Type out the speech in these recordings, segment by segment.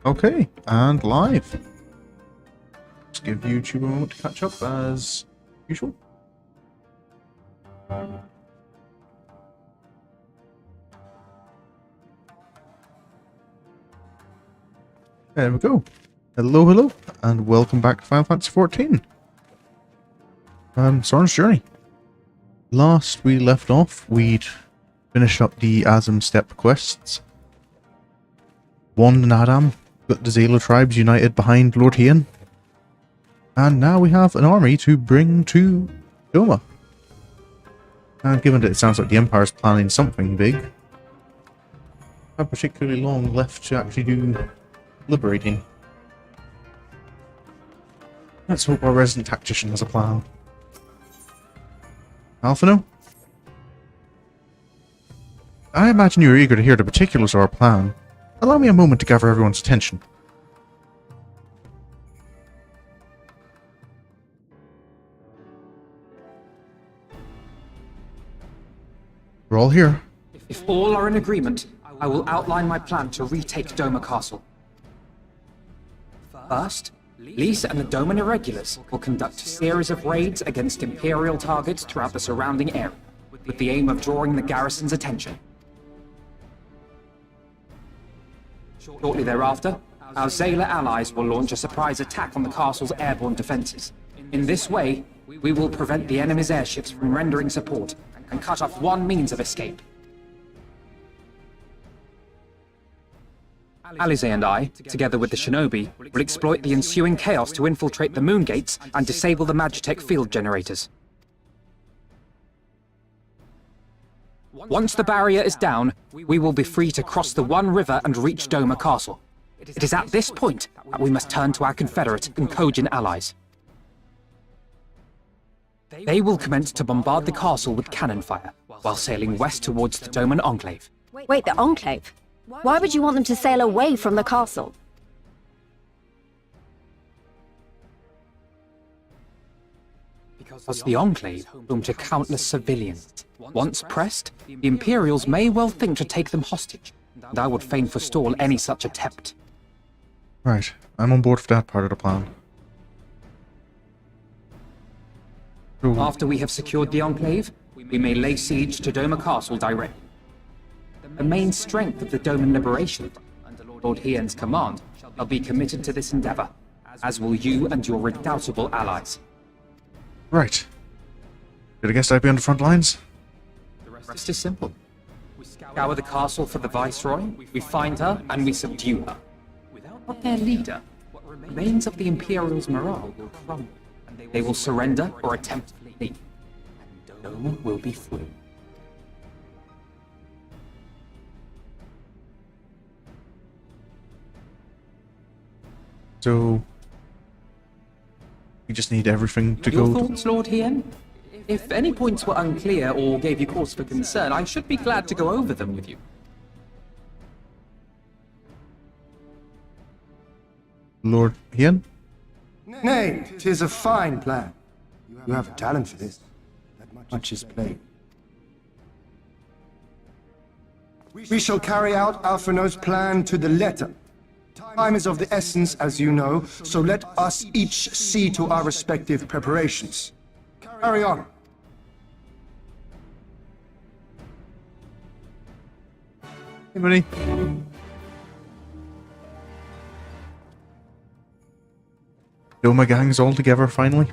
Okay, and live. Just give YouTube a moment to catch up as usual. There we go. Hello, and welcome back to Final Fantasy XIV. Sorin's Journey. Last we left off, we'd finished up the Azim Steppe quests. Won Naadam, got the Xaela tribes united behind Lord Hien. And now we have an army to bring to Doma. And given that it sounds like the Empire's planning something big, not particularly long left to actually do liberating. Let's hope our resident tactician has a plan. Alphino? I imagine you're eager to hear the particulars of our plan. Allow me a moment to gather everyone's attention. We're all here. If all are in agreement, I will outline my plan to retake Doma Castle. First, Lisa and the Doman Irregulars will conduct a series of raids against Imperial targets throughout the surrounding area, with the aim of drawing the garrison's attention. Shortly thereafter, our Xaela allies will launch a surprise attack on the castle's airborne defenses. In this way, we will prevent the enemy's airships from rendering support and cut off one means of escape. Alize and I, together with the shinobi, will exploit the ensuing chaos to infiltrate the moon gates and disable the Magitech field generators. Once the barrier is down, we will be free to cross the One River and reach Doma Castle. It is at this point that we must turn to our Confederate and Kojin allies. They will commence to bombard the castle with cannon fire, while sailing west towards the Doman Enclave. Wait, the Enclave? Why would you want them to sail away from the castle? Because the Enclave home to countless civilians. Once pressed, the Imperials may well think to take them hostage, and I would fain forestall any such attempt. Right, I'm on board for that part of the plan. Ooh. After we have secured the Enclave, we may lay siege to Doma Castle directly. The main strength of the Doman Liberation, under Lord Hien's command, shall be committed to this endeavor, as will you and your redoubtable allies. Right. Did I guess I'd be on the front lines? The rest is simple. We scour the castle for the Viceroy, we find her, and we subdue her. Without their leader, what remains of the Imperial's morale will crumble. They will surrender or attempt to flee, and Doma will be free. So, we just need everything to Your go... thoughts, Lord Hien? If any points were unclear or gave you cause for concern, I should be glad to go over them with you. Lord Hien? Nay, 'tis a fine plan. You have a talent for this. That much is plain. We shall carry out Alphino's plan to the letter. Time is of the essence, as you know, so let us each see to our respective preparations. Carry on. Hey, buddy. Doma gang's all together, finally.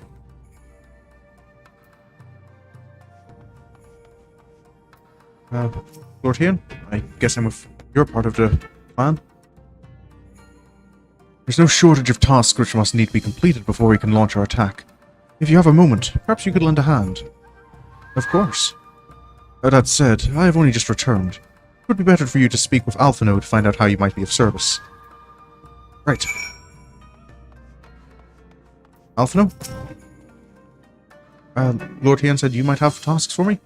Lord Hien, I guess I'm with your part of the plan. There's no shortage of tasks which must need to be completed before we can launch our attack. If you have a moment, perhaps you could lend a hand. Of course. That said, I have only just returned. It would be better for you to speak with Alphino to find out how you might be of service. Right. Alphino? Lord Hien said you might have tasks for me?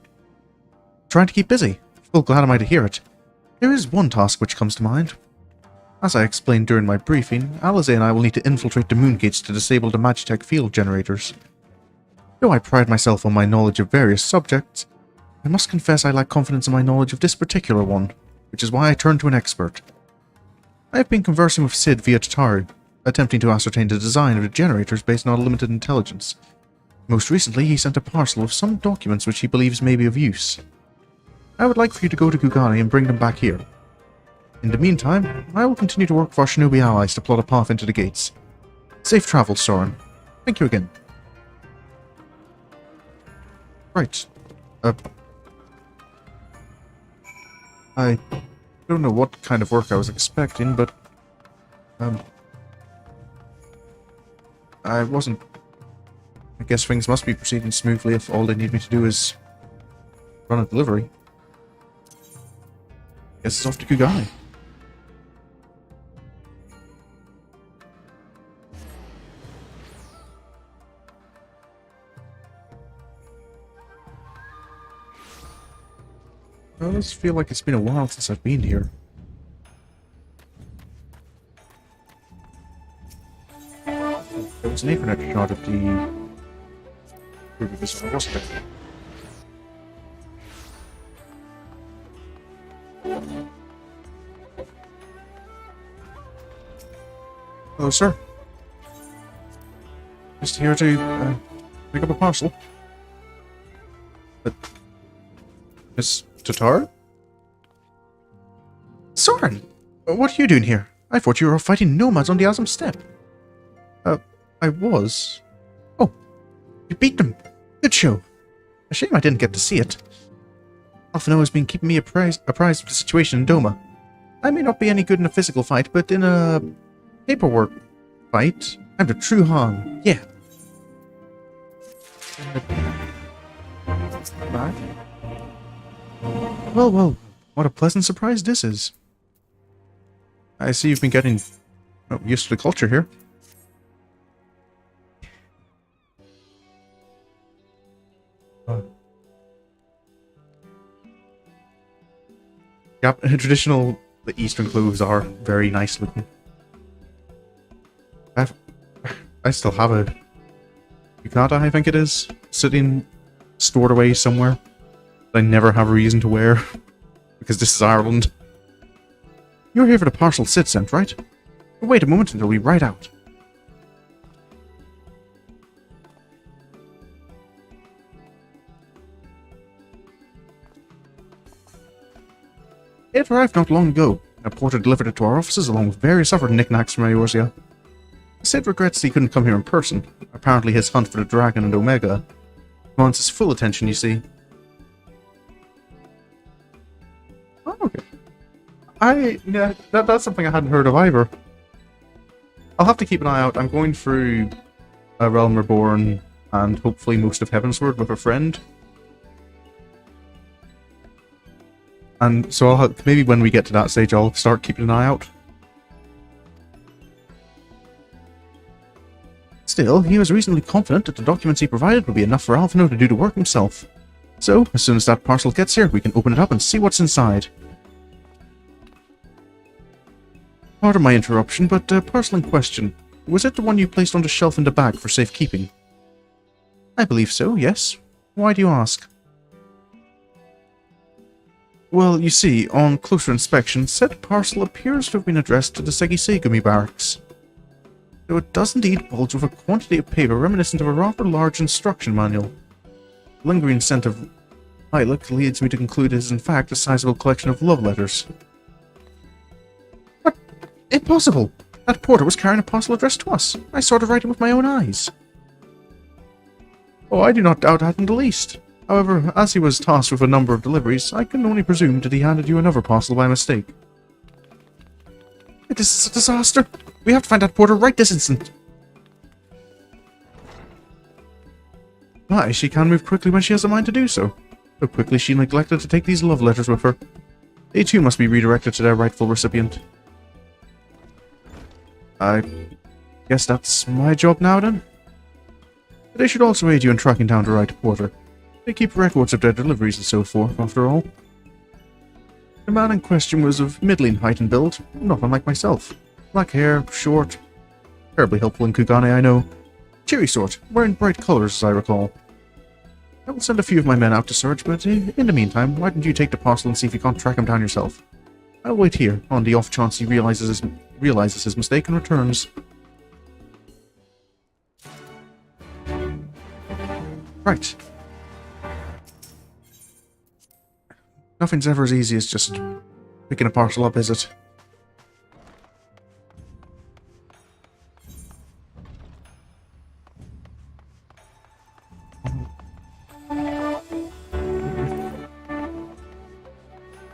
Trying to keep busy. Well, glad am I to hear it. There is one task which comes to mind. As I explained during my briefing, Alize and I will need to infiltrate the moon gates to disable the Magitech field generators. Though I pride myself on my knowledge of various subjects, I must confess I lack confidence in my knowledge of this particular one, which is why I turned to an expert. I have been conversing with Sid via Tataru, attempting to ascertain the design of the generators based on limited intelligence. Most recently, he sent a parcel of some documents which he believes may be of use. I would like for you to go to Kugane and bring them back here. In the meantime, I will continue to work with our shinobi allies to plot a path into the gates. Safe travels, Sorin. Thank you again. Right. I don't know what kind of work I was expecting, but I wasn't. I guess things must be proceeding smoothly if all they need me to do is run a delivery. Guess it's off to Kugane. I always feel like it's been a while since I've been here. There was an Ethernet shot of the group visitor, wasn't there? Hello, sir. Just here to pick up a parcel. But Miss Tataru? Sorin! What are you doing here? I thought you were fighting nomads on the Azim Steppe. I was. Oh, you beat them. Good show. A shame I didn't get to see it. Alphino has been keeping me apprised of the situation in Doma. I may not be any good in a physical fight, but in a paperwork fight, I'm the true Han. Yeah. Back. Well, what a pleasant surprise this is. I see you've been getting used to the culture here. Yep, traditional Eastern clothes are very nice looking. I still have a yukata, I think it is, sitting stored away somewhere that I never have a reason to wear because this is Ireland. You're here for the parcel Sid sent, right? Wait a moment until we ride out. It arrived not long ago. A porter delivered it to our offices along with various other knickknacks from Eorzea. Sid regrets he couldn't come here in person. Apparently his hunt for the dragon and Omega wants his full attention, you see. Oh, okay. Yeah, that's something I hadn't heard of either. I'll have to keep an eye out. I'm going through A Realm Reborn and hopefully most of Heavensward with a friend. And so maybe when we get to that stage, I'll start keeping an eye out. Still, he was reasonably confident that the documents he provided would be enough for Alphino to do the work himself. So, as soon as that parcel gets here, we can open it up and see what's inside. Pardon my interruption, but parcel in question, was it the one you placed on the shelf in the bag for safekeeping? I believe so, yes. Why do you ask? Well, you see, on closer inspection, said parcel appears to have been addressed to the Segisegumi barracks. Though it does indeed bulge with a quantity of paper reminiscent of a rather large instruction manual. The lingering scent of lilac leads me to conclude it is in fact a sizable collection of love letters. What? Impossible! That porter was carrying a parcel addressed to us. I saw the writing with my own eyes. Oh, I do not doubt that in the least. However, as he was tasked with a number of deliveries, I can only presume that he handed you another parcel by mistake. This is a disaster! We have to find that porter right this instant! Why, she can move quickly when she has a mind to do so. So quickly she neglected to take these love letters with her. They too must be redirected to their rightful recipient. I guess that's my job now then? But I should also aid you in tracking down the right porter. They keep records of their deliveries and so forth, after all. The man in question was of middling height and build, not unlike myself. Black hair, short, terribly helpful in Kugane, I know. Cheery sort, wearing bright colours as I recall. I will send a few of my men out to search, but in the meantime, why don't you take the parcel and see if you can't track him down yourself? I'll wait here, on the off chance he realizes his mistake and returns. Right. Nothing's ever as easy as just picking a parcel up, is it?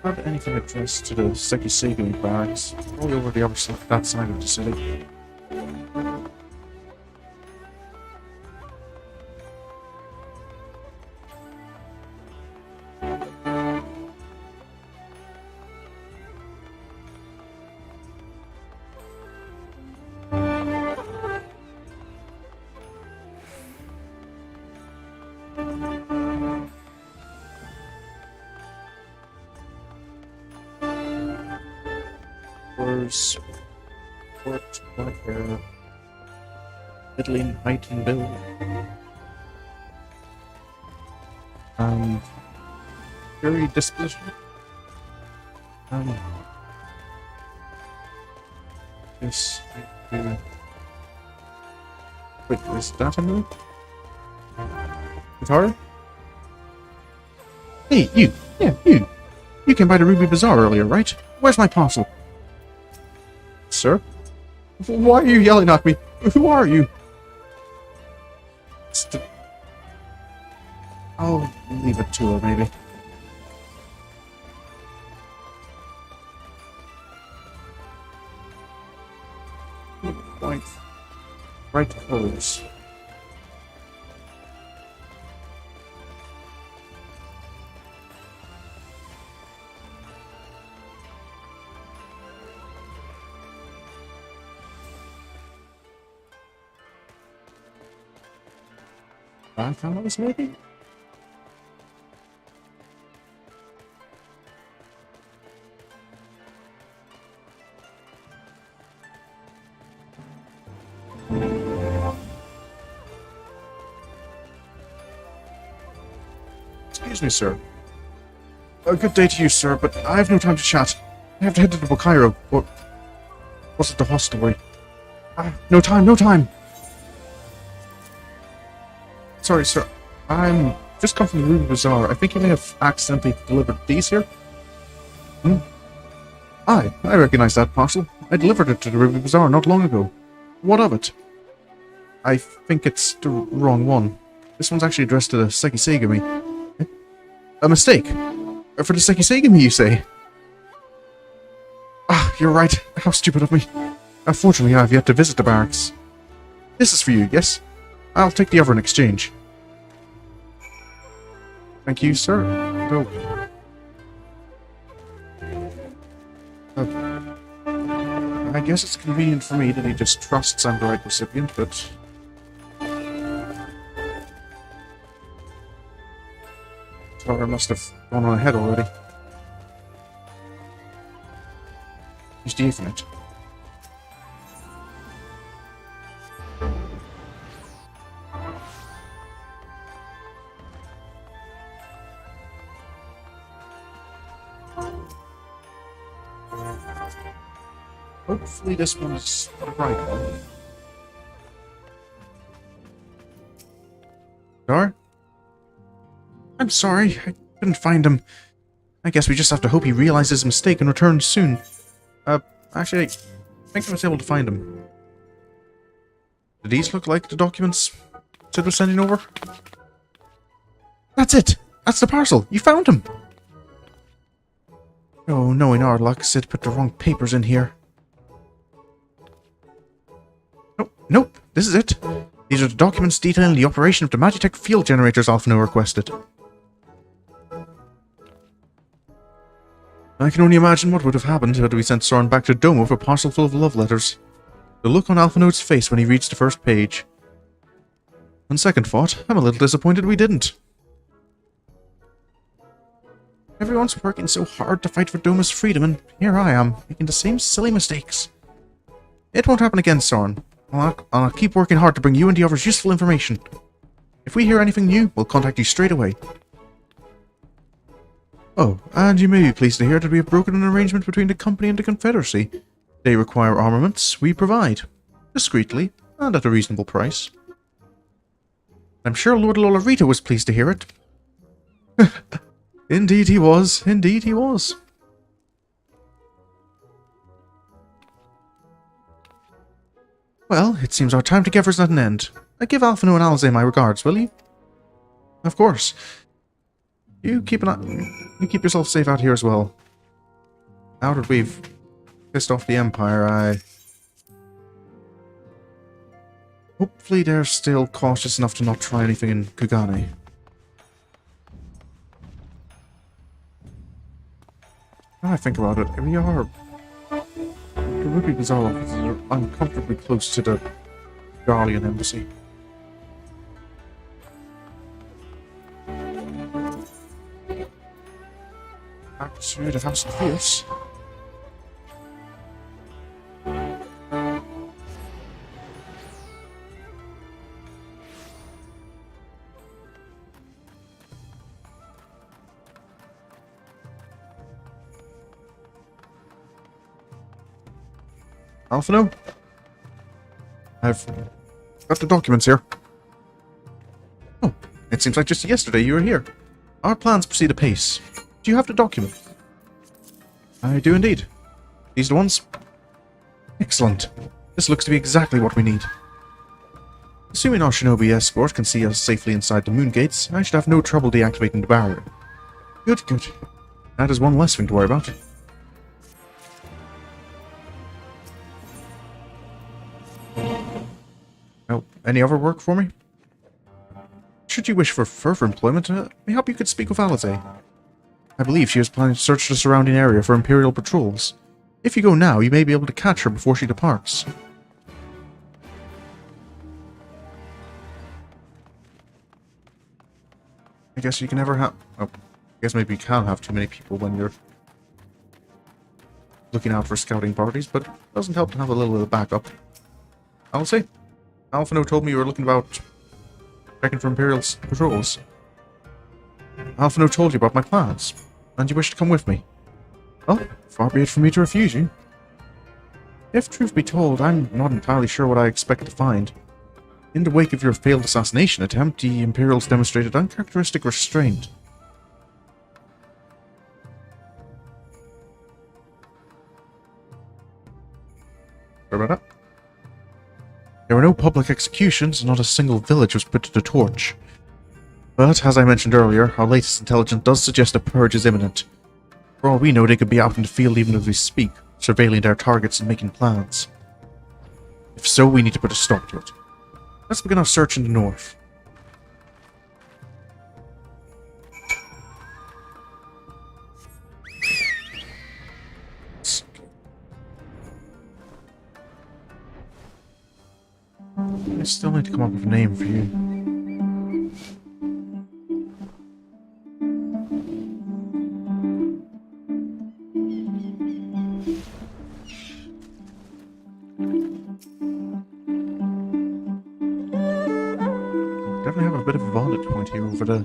Have anything addressed to the Sekisegumi barracks, probably over the other side, that side of the city. Short, black hair, middling height and build, very disposition. This. Wait, is that a move? Guitar? Hey, you! Yeah, you! You came by the Ruby Bazaar earlier, right? Where's my parcel? Sir? Why are you yelling at me? Who are you? I'll leave it to her, maybe. Bright colors. Grandfellows, maybe? Excuse me, sir. A good day to you, sir, but I have no time to chat. I have to head to the Bokairo, or was it the hostelry? No time, no time! Sorry, sir. I'm just come from the Ruby Bazaar. I think you may have accidentally delivered these here. I recognize that parcel. I delivered it to the Ruby Bazaar not long ago. What of it? I think it's the wrong one. This one's actually addressed to the Sekisegumi. A mistake? For the Sekisegumi, you say? You're right. How stupid of me. Unfortunately, I have yet to visit the barracks. This is for you, yes? I'll take the other in exchange. Thank you, sir. Go. I guess it's convenient for me that he just trusts I'm the right recipient, but... Tara must have gone on ahead already. He's the Ethernet. Hopefully this one's the right one. Dar? I'm sorry, I couldn't find him. I guess we just have to hope he realizes his mistake and returns soon. Actually, I think I was able to find him. Do these look like the documents Sid was sending over? That's it! That's the parcel! You found him! Oh, knowing our luck, Sid put the wrong papers in here. Nope, this is it. These are the documents detailing the operation of the Magitech field generators Alphino requested. I can only imagine what would have happened had we sent Sorin back to Doma with a parcel full of love letters. The look on Alphino's face when he reads the first page. On second thought, I'm a little disappointed we didn't. Everyone's working so hard to fight for Doma's freedom, and here I am, making the same silly mistakes. It won't happen again, Sorin. I'll keep working hard to bring you and the others useful information. If we hear anything new, we'll contact you straight away. Oh, and you may be pleased to hear that we have broken an arrangement between the company and the Confederacy. They require armaments, we provide. Discreetly, and at a reasonable price. I'm sure Lord Lolarito was pleased to hear it. Indeed he was, indeed he was. Well, it seems our time together is at an end. I give Alphino and Alze my regards, will you? Of course. You keep yourself safe out here as well. Now that we've pissed off the Empire, hopefully they're still cautious enough to not try anything in Kugane. Now I think about it, we are... The Ruby Bazaar offices are uncomfortably close to the Guardian Embassy. Back to the House of Fierce. Alphino? I've got the documents here. Oh, it seems like just yesterday you were here. Our plans proceed apace. Do you have the document? I do indeed. These are the ones? Excellent. This looks to be exactly what we need. Assuming our shinobi escort can see us safely inside the moon gates, I should have no trouble deactivating the barrier. Good, good. That is one less thing to worry about. Oh, any other work for me? Should you wish for further employment, mayhap you could speak with Alize. I believe she was planning to search the surrounding area for Imperial patrols. If you go now, you may be able to catch her before she departs. I guess you can never have... Oh, I guess maybe you can't have too many people when you're looking out for scouting parties, but it doesn't help to have a little bit of backup. Alize? Alphino told me you were looking about checking for Imperial patrols. Alphino told you about my plans, and you wish to come with me. Well, far be it from me to refuse you. If truth be told, I'm not entirely sure what I expect to find. In the wake of your failed assassination attempt, the Imperials demonstrated uncharacteristic restraint. Sorry about that. There were no public executions, and not a single village was put to the torch. But, as I mentioned earlier, our latest intelligence does suggest a purge is imminent. For all we know, they could be out in the field even as we speak, surveilling their targets and making plans. If so, we need to put a stop to it. Let's begin our search in the north. I still need to come up with a name for you. Definitely have a bit of a vantage point here over the...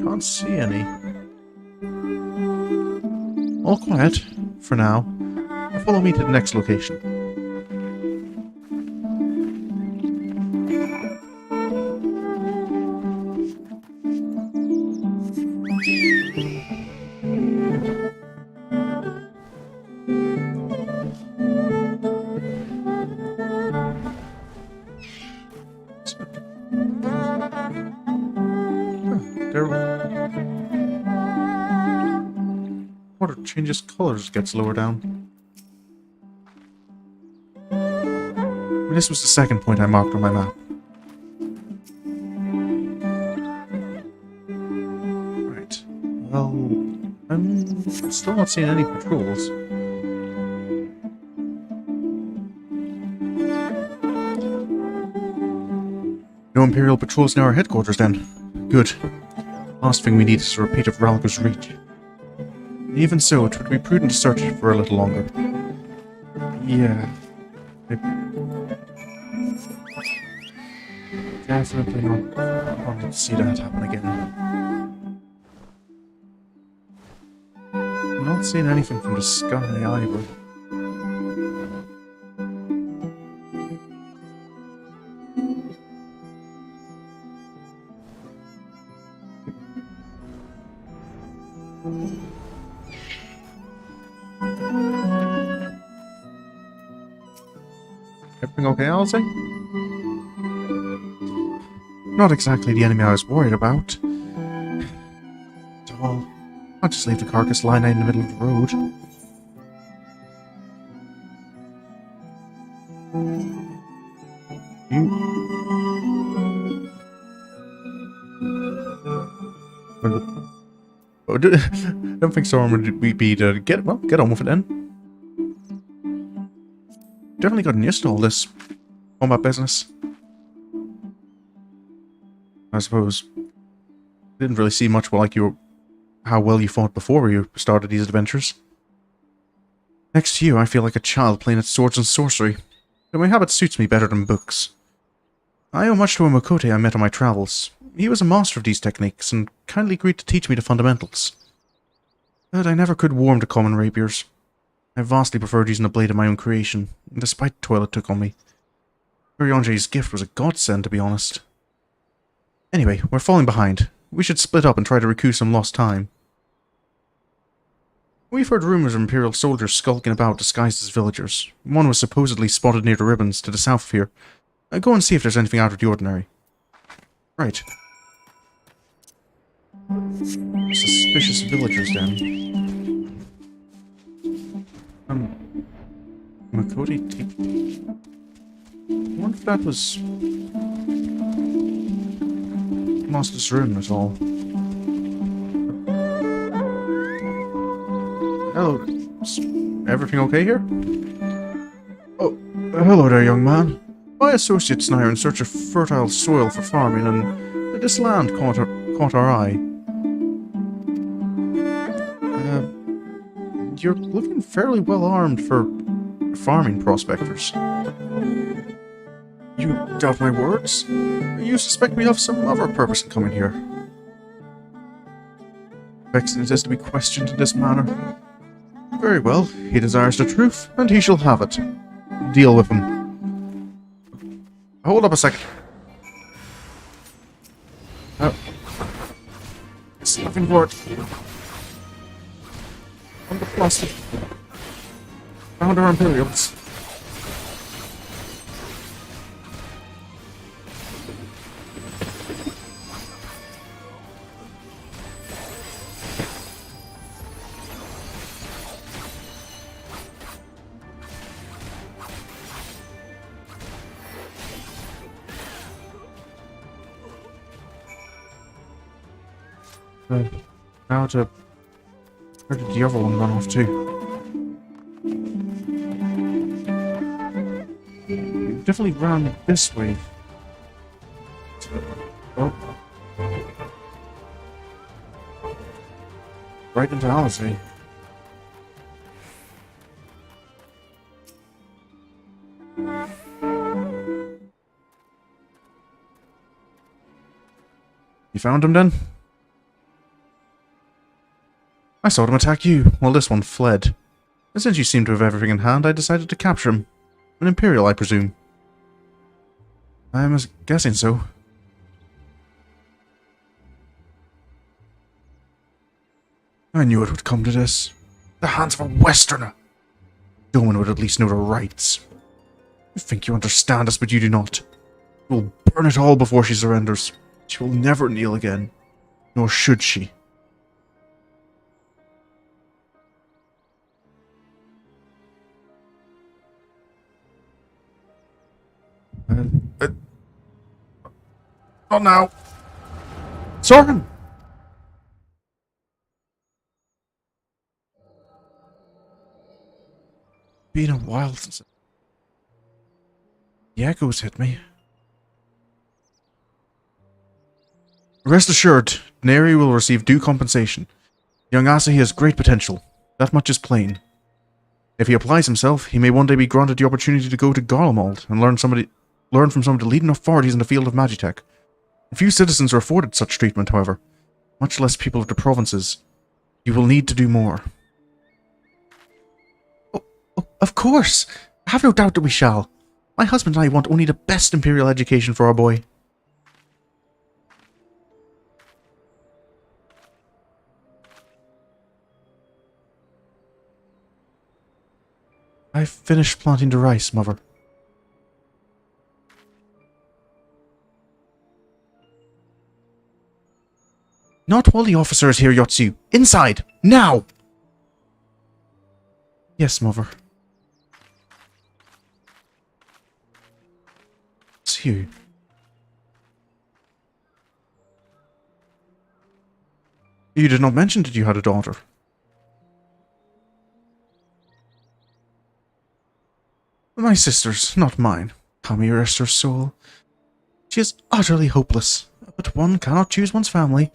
Can't see any. All quiet, for now. Follow me to the next location. Water changes colors, gets lower down. This was the second point I marked on my map. Right. Well, I'm still not seeing any patrols. No Imperial patrols near our headquarters then. Good. Last thing we need is a repeat of Ralga's reach. Even so, it would be prudent to search for a little longer. Yeah. Definitely not wanting to see that happen again. Not seeing anything from the sky either. Everything okay, Alzay? Not exactly the enemy I was worried about. At all. I'll just leave the carcass lying out in the middle of the road. I don't think Sorin would be to get on with it then. Definitely gotten used to all this combat business. I suppose didn't really see much like how well you fought before you started these adventures. Next to you, I feel like a child playing at swords and sorcery, but my habit suits me better than books. I owe much to a Makote I met on my travels. He was a master of these techniques, and kindly agreed to teach me the fundamentals. But I never could warm to common rapiers. I vastly preferred using a blade of my own creation, despite the toil it took on me. Uriange's gift was a godsend, to be honest. Anyway, we're falling behind. We should split up and try to recoup some lost time. We've heard rumors of Imperial soldiers skulking about disguised as villagers. One was supposedly spotted near the ribbons to the south of here. Go and see if there's anything out of the ordinary. Right. Suspicious villagers then. Makote I wonder if that was lost his rune at all. Hello. Is everything okay here? Oh, hello there, young man. My associates and I are in search of fertile soil for farming, and this land caught our eye. You're looking fairly well armed for farming prospectors. You doubt my words? You suspect me of some other purpose in coming here. Vexing it is to be questioned in this manner. Very well, he desires the truth, and he shall have it. Deal with him. Hold up a second. It's nothing for it. On the plastic. Found our Imperials. Now to... Where did the other one run off to? You definitely ran this way. Oh. Right into Alizé. You found him then? I saw him attack you, while this one fled. And since you seem to have everything in hand, I decided to capture him. An Imperial, I presume. I'm guessing so. I knew it would come to this. The hands of a Westerner! Doma would at least know the rights. You think you understand us, but you do not. You will burn it all before she surrenders. She will never kneel again. Nor should she. Not now. Sorin! Been a while since the echoes hit me. Rest assured, Neri will receive due compensation. Young Asahi has great potential. That much is plain. If he applies himself, he may one day be granted the opportunity to go to Garlemald and learn from some of the leading authorities in the field of Magitech. Few citizens are afforded such treatment, however, much less people of the provinces. You will need to do more. Of course! I have no doubt that we shall. My husband and I want only the best Imperial education for our boy. I've finished planting the rice, mother. Not while the officer is here, Yotsu. Inside! Now! Yes, mother. It's you. You did not mention that you had a daughter. My sister's, not mine. Kami rest her soul. She is utterly hopeless, but one cannot choose one's family.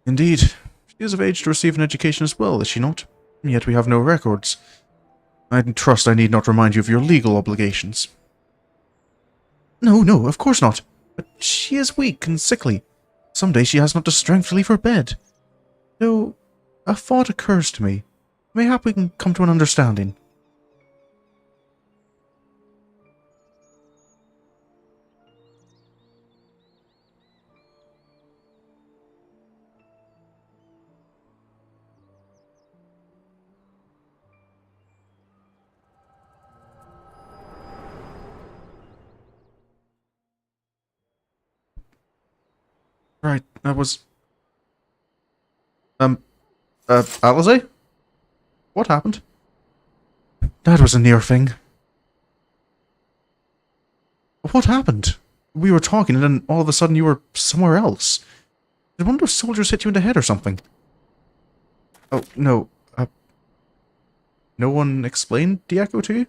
Indeed, she is of age to receive an education as well, is she not? Yet we have no records. I trust I need not remind you of your legal obligations. No, of course not. But she is weak and sickly. Some day she has not the strength to leave her bed. Though, a thought occurs to me. Mayhap we can come to an understanding. Right, that was... Alize? What happened? That was a near thing. What happened? We were talking and then all of a sudden you were somewhere else. Did one of those soldiers hit you in the head or something? Oh, no. No one explained the echo to you?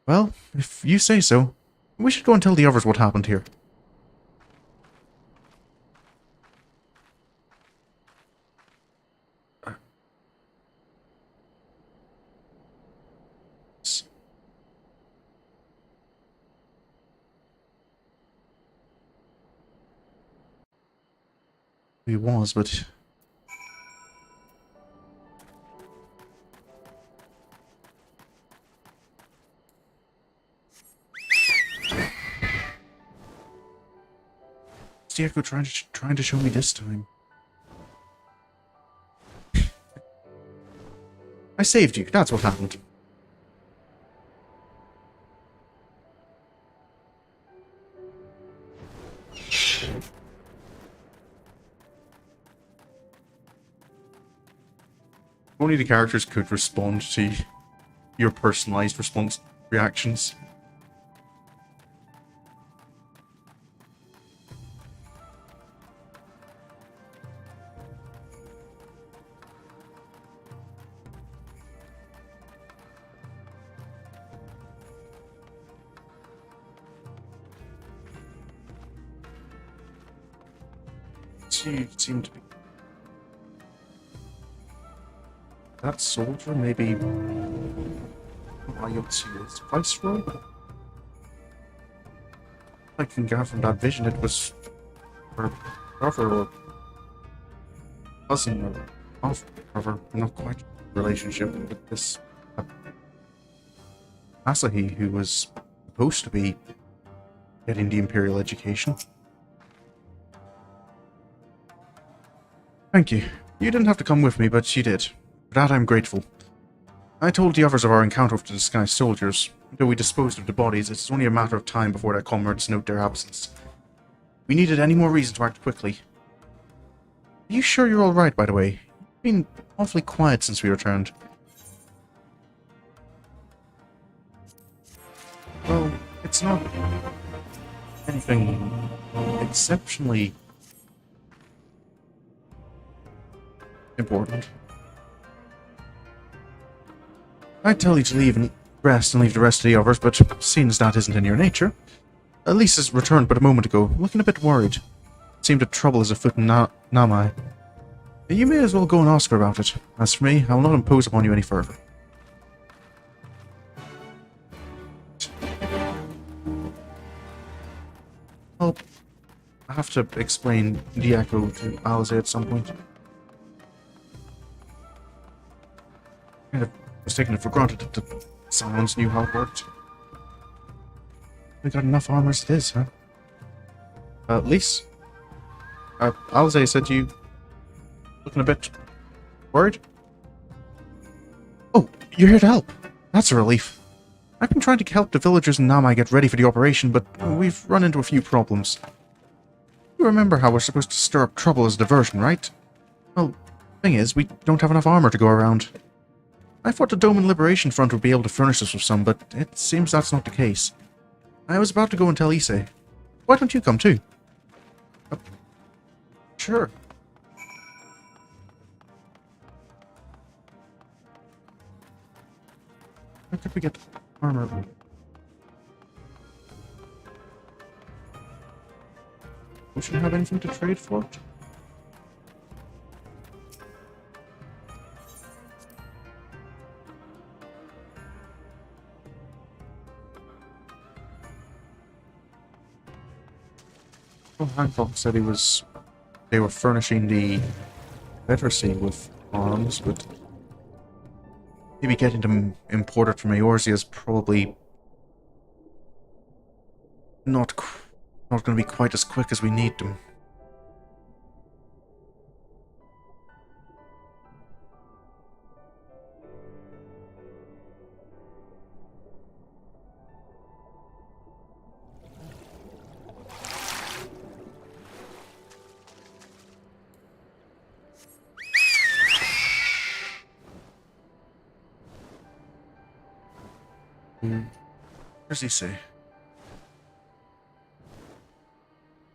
Well, if you say so, we should go and tell the others what happened here. He was, but... What's the echo trying to show me this time? I saved you, that's what happened. Only the characters could respond to your personalized response reactions. You seem to be... That soldier, maybe... Yotsu's viceroy? I can gather from that vision it was her brother or cousin or half-brother. I'm not quite sure the relationship with this Asahi, who was supposed to be getting the Imperial education. Thank you. You didn't have to come with me, but you did. For that I'm grateful. I told the others of our encounter with the disguised soldiers. Though we disposed of the bodies, it's only a matter of time before their comrades note their absence. We needed any more reason to act quickly. Are you sure you're alright, by the way? You've been awfully quiet since we returned. Well, it's not anything exceptionally important. I'd tell you to leave and rest and leave the rest to the others, but seeing as that isn't in your nature... Lisa's returned but a moment ago, looking a bit worried. Seemed that trouble is afoot in Namai. You may as well go and ask her about it. As for me, I will not impose upon you any further. Well, I have to explain the echo to Alize at some point. kind of was taking it for granted that the Scions knew how it worked. We got enough armor as it is, huh? Lise? Alze said you looking a bit worried? Oh, you're here to help. That's a relief. I've been trying to help the villagers in Namai get ready for the operation, but we've run into a few problems. You remember how we're supposed to stir up trouble as a diversion, right? Well, thing is, we don't have enough armor to go around. I thought the Doma Liberation Front would be able to furnish us with some, but it seems that's not the case. I was about to go and tell Issei. Why don't you come too? Sure. Where could we get armor? We shouldn't have anything to trade for it. Well, Hancock said they were furnishing the Confederacy with arms, but maybe getting them imported from Eorzea is probably not going to be quite as quick as we need them. What does he say?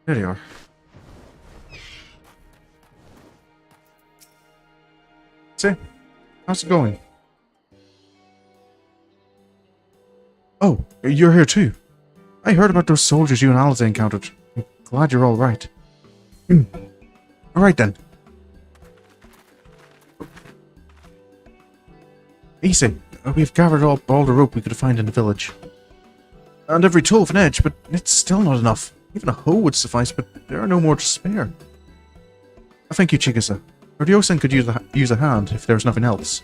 There they are. Say, how's it going? Oh, you're here too. I heard about those soldiers you and Alze encountered. I'm glad you're all right. All right then. Issei, we've gathered up all the rope we could find in the village. And every tool of an edge, but it's still not enough. Even a hoe would suffice, but there are no more to spare. Thank you, Chigusa. Ryo-sen could use a hand if there's nothing else.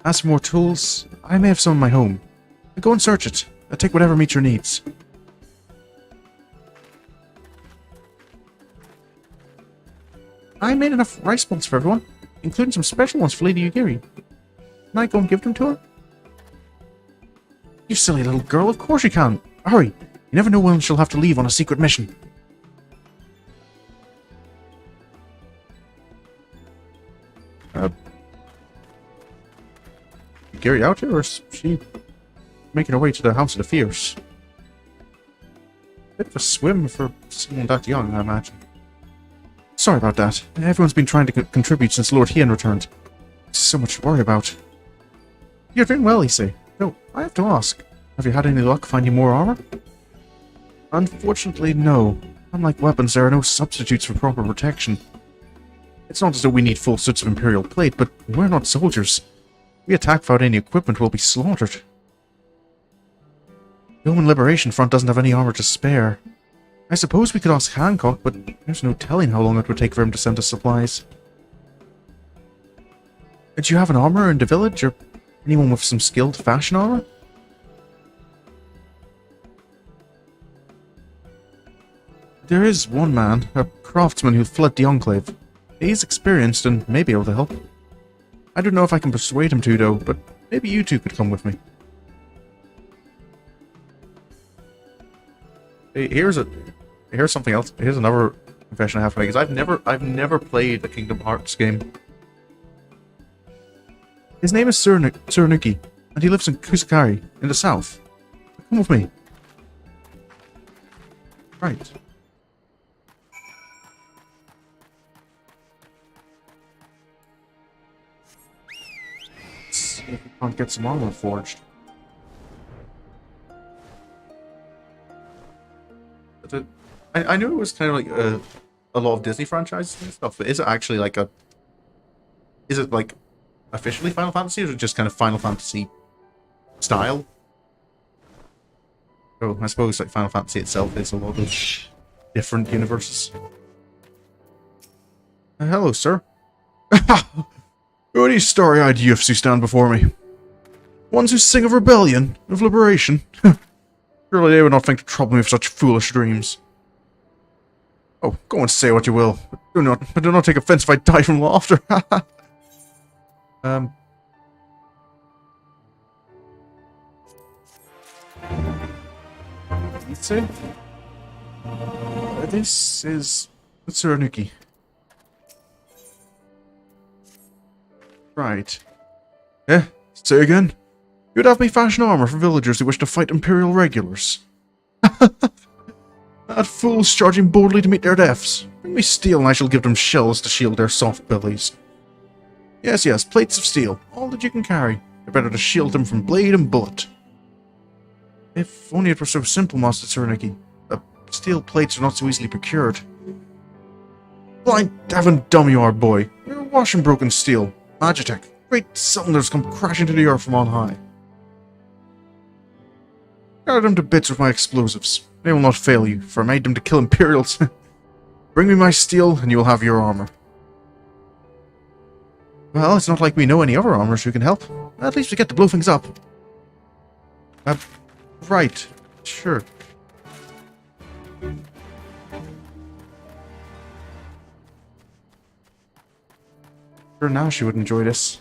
As for more tools, I may have some in my home. Go and search it. I'll take whatever meets your needs. I made enough rice balls for everyone, including some special ones for Lady Yugiri. Can I go and give them to her? You silly little girl, of course you can. Hurry. You never know when she'll have to leave on a secret mission. Yugiri out here, or is she making her way to the House of the Fierce? Bit of a swim for someone that young, I imagine. Sorry about that. Everyone's been trying to contribute since Lord Hien returned. So much to worry about. You're doing well, Issei. No, I have to ask. Have you had any luck finding more armor? Unfortunately, no. Unlike weapons, there are no substitutes for proper protection. It's not as though we need full suits of Imperial plate, but we're not soldiers. If we attack without any equipment, we'll be slaughtered. The Roman Liberation Front doesn't have any armor to spare. I suppose we could ask Hancock, but there's no telling how long it would take for him to send us supplies. Did you have an armorer in the village, or anyone with some skilled fashion armor? There is one man, a craftsman who fled the Enclave. He's experienced and may be able to help. I don't know if I can persuade him to, though, but maybe you two could come with me. Hey, here's something else. Here's another confession I have to make. Is I've never played a Kingdom Hearts game. His name is Tsurunuki, and he lives in Kusakari, in the south. Come with me. Right. Let's see if we can't get some armor forged. I knew it was kind of like a lot of Disney franchises and stuff, but is it actually like a... Is it like officially Final Fantasy, or is it just kind of Final Fantasy style? Oh, I suppose like Final Fantasy itself is a lot of different universes. Hello, sir. Who are these starry-eyed youths who stand before me? Ones who sing of rebellion, of liberation. Surely they would not think to trouble me with such foolish dreams. Oh, go and say what you will, but do not take offense if I die from laughter. Let's see. This is Tsurunuki. Right. Say again? You'd have me fashion armor for villagers who wish to fight Imperial regulars. That fools charging boldly to meet their deaths. Bring me steel and I shall give them shells to shield their soft bellies. Yes, yes, plates of steel, all that you can carry. They're better to shield them from blade and bullet. If only it were so simple, Master Tsurunuki. Steel plates are not so easily procured. Blind davin dumb you are, boy. You're washing broken steel. Magitech. Great cylinders come crashing to the earth from on high. Tear them to bits with my explosives. They will not fail you, for I made them to kill Imperials. Bring me my steel, and you will have your armor. Well, it's not like we know any other armorers who can help. At least we get to blow things up. Right. Sure. Sure, now she would enjoy this.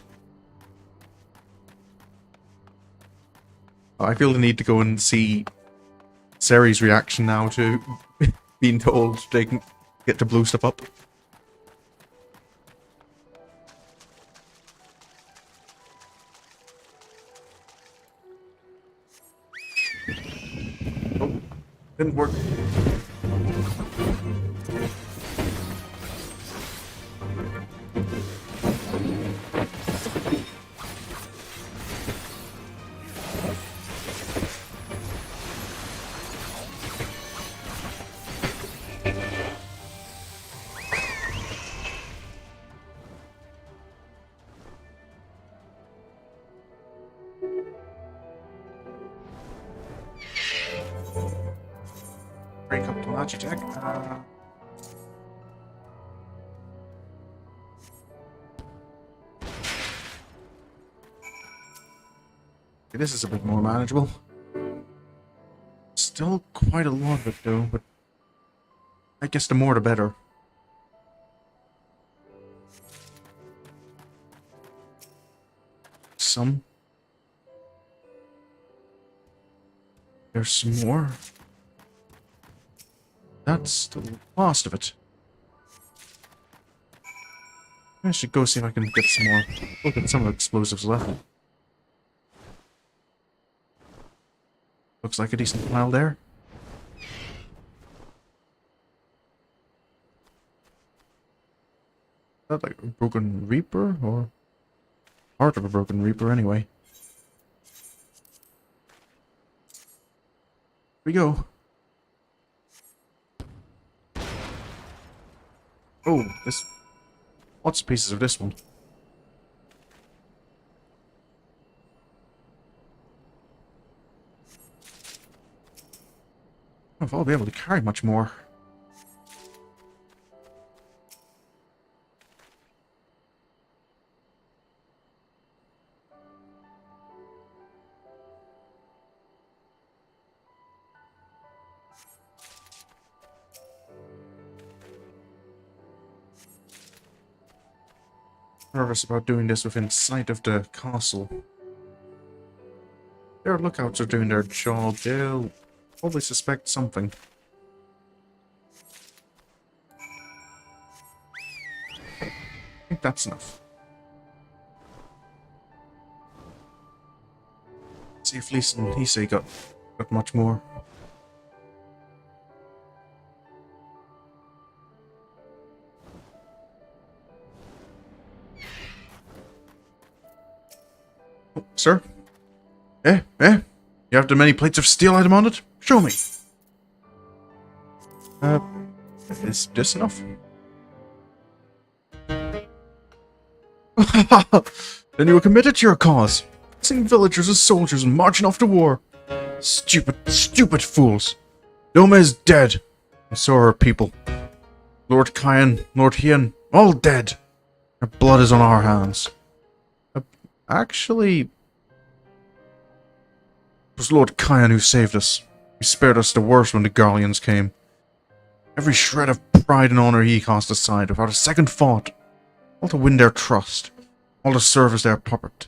I feel the need to go and see Seri's reaction now to being told they can get to blow stuff up. Oh, didn't work. Break up the Magitech. Okay, this is a bit more manageable. Still quite a lot of it though, but I guess the more the better. Some. There's some more. That's the last of it. I should go see if I can get some more. Look at some of the explosives left. Looks like a decent pile there. Is that like a broken reaper or part of a broken reaper anyway? Here we go. Oh, this... Lots of pieces of this one. I don't know if I'll be able to carry much more. Nervous about doing this within sight of the castle. Their lookouts are doing their job. They'll probably suspect something. I think that's enough. See if Lisa and Hisei got much more. Oh, sir? You have the many plates of steel I demanded? Show me. Is this enough? Then you were committed to your cause. Seeing villagers as soldiers and marching off to war. Stupid, stupid fools. Doma is dead. And so are her people. Lord Hien, Lord Hien, all dead. Their blood is on our hands. Actually, it was Lord Hien who saved us. He spared us the worst when the Garleans came. Every shred of pride and honor he cast aside without a second thought, all to win their trust, all to serve as their puppet.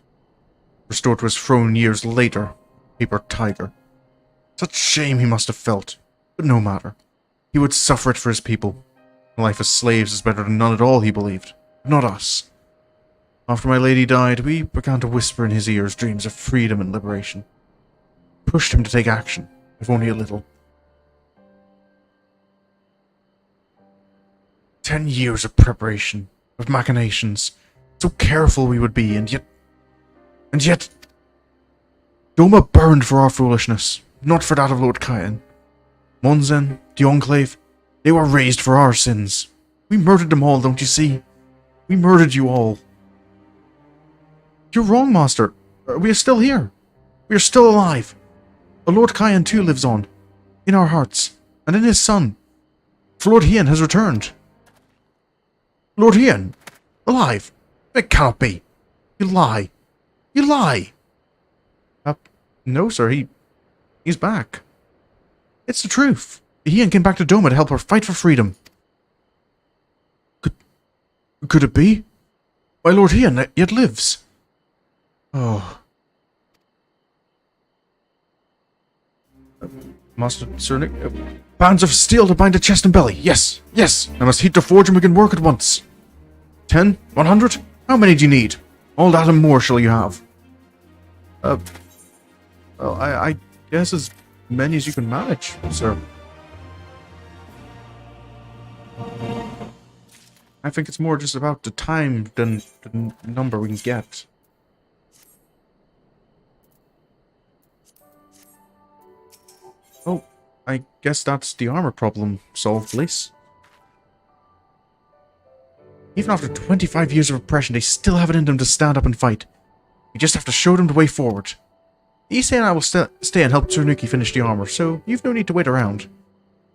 Restored to his throne years later, paper tiger. Such shame he must have felt, but no matter. He would suffer it for his people. A life as slaves is better than none at all, he believed. But not us. After my lady died, we began to whisper in his ears dreams of freedom and liberation. Pushed him to take action, if only a little. 10 years of preparation, of machinations. So careful we would be, and yet... Doma burned for our foolishness, not for that of Lord Hien. Monzen, the Enclave, they were raised for our sins. We murdered them all, don't you see? We murdered you all. You're wrong, Master. We are still here. We are still alive. The Lord Hien too lives on, in our hearts, and in his son. For Lord Hien has returned. Lord Hien? Alive? It cannot be. You lie. You lie. No, sir, he's back. It's the truth. Hien came back to Doma to help her fight for freedom. Could it be? Why, Lord Hien yet lives. Oh. Master Sorin, bands of steel to bind the chest and belly. Yes, yes. I must heat the forge and we can work at once. 10? 100? How many do you need? All that and more shall you have. Well, I guess as many as you can manage, sir. I think it's more just about the time than the number we can get. Oh, I guess that's the armor problem solved, please. Even after 25 years of oppression, they still have it in them to stand up and fight. We just have to show them the way forward. Issei and I will stay and help Tsurunuki finish the armor, so you've no need to wait around.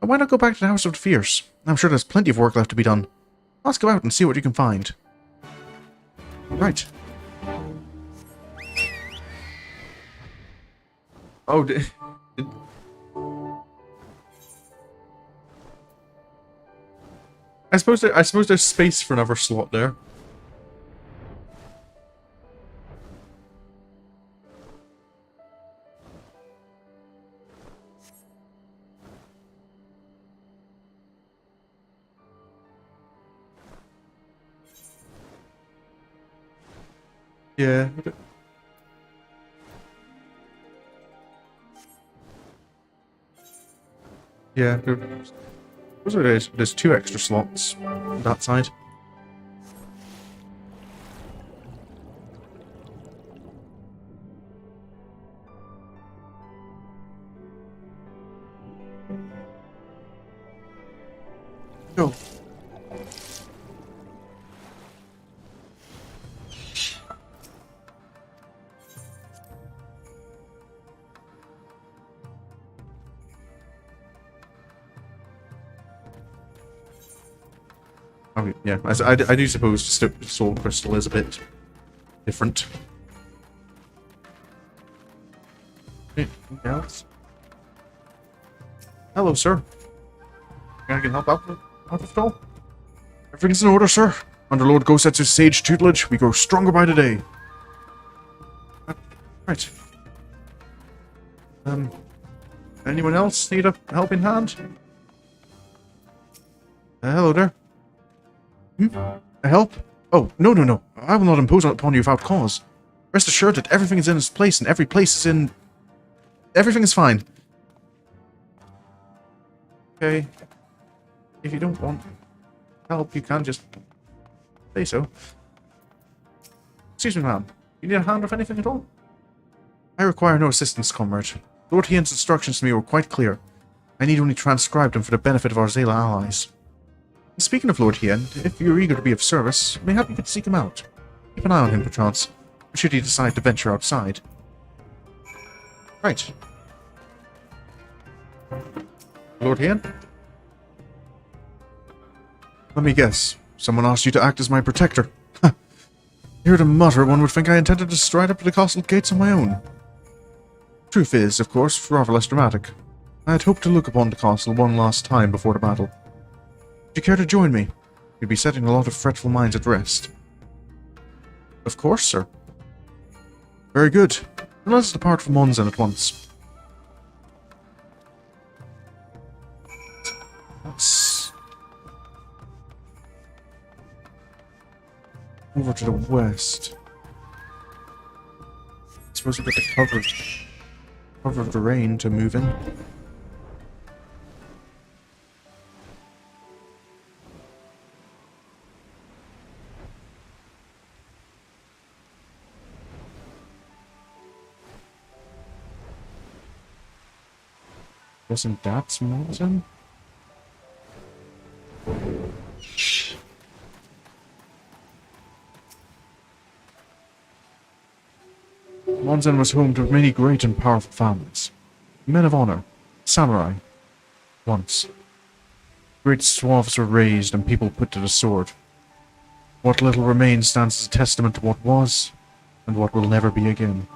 And why not go back to the House of the Fierce? I'm sure there's plenty of work left to be done. Let's go out and see what you can find. Right. Oh, I suppose there's space for another slot there. Yeah. Yeah. There's 2 extra slots on that side. Go. Okay, yeah, I do suppose the Soul Crystal is a bit different. Anything else? Hello, sir. I can help out with all? Everything's in order, sir. Under Lord Gosetsu's sage tutelage, we grow stronger by the day. Right. Anyone else need a helping hand? Hello there. Help? Oh, no. I will not impose upon you without cause. Rest assured that everything is in its place and every place is in... Everything is fine. Okay. If you don't want help, you can just say so. Excuse me, ma'am. You need a hand with anything at all? I require no assistance, comrade. Lord Hien's instructions to me were quite clear. I need only transcribe them for the benefit of our Xaela allies. Speaking of Lord Hien, if you're eager to be of service, mayhap you could seek him out. Keep an eye on him, perchance, should he decide to venture outside. Right. Lord Hien? Let me guess. Someone asked you to act as my protector. Here to mutter, one would think I intended to stride up to the castle gates on my own. Truth is, of course, rather less dramatic. I had hoped to look upon the castle one last time before the battle. Would you care to join me? You'd be setting a lot of fretful minds at rest. Of course, sir. Very good. Then let us depart from Monzen at once. Let's... over to the west. I suppose we've got the cover of the rain to move in. Guessing that's Monzen? Monzen was home to many great and powerful families. Men of honor, samurai, once. Great swaths were razed and people put to the sword. What little remains stands as a testament to what was, and what will never be again.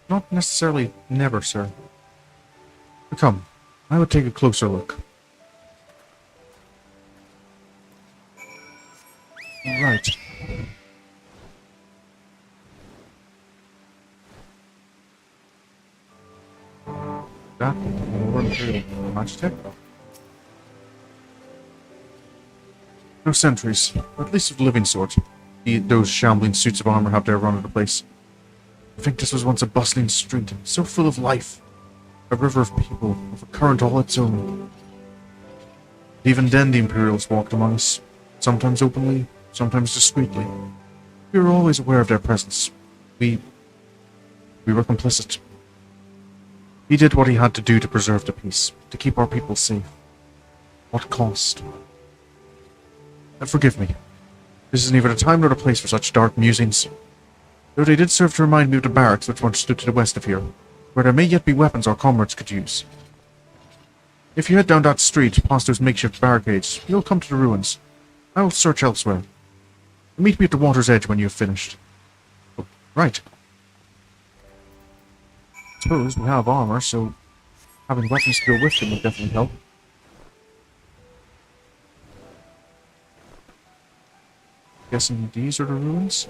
Not necessarily never, sir. But come, I would take a closer look. Right. That will run through Magitek. No sentries, at least of the living sort. Those shambling suits of armor have their run of the place. I think this was once a bustling street, so full of life. A river of people, with a current all its own. Even then the Imperials walked among us, sometimes openly, sometimes discreetly. We were always aware of their presence. We were complicit. He did what he had to do to preserve the peace, to keep our people safe. What cost? And forgive me. This is neither the time nor the place for such dark musings. Though they did serve to remind me of the barracks which once stood to the west of here, where there may yet be weapons our comrades could use. If you head down that street, past those makeshift barricades, you'll come to the ruins. I will search elsewhere. Meet me at the water's edge when you have finished. Oh, right. I suppose we have armor, so having weapons to go with them would definitely help. Guessing these are the ruins?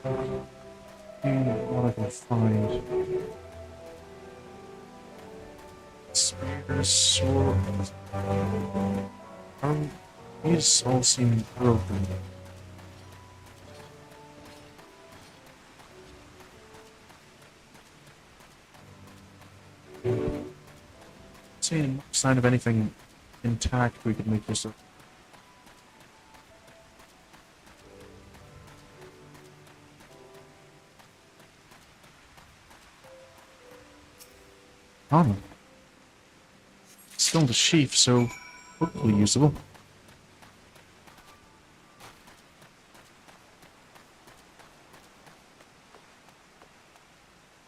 What I can find. Spears, swords. These all seem broken. Seeing no sign of anything intact we could make use of. Armor. Still in the sheath, so hopefully usable.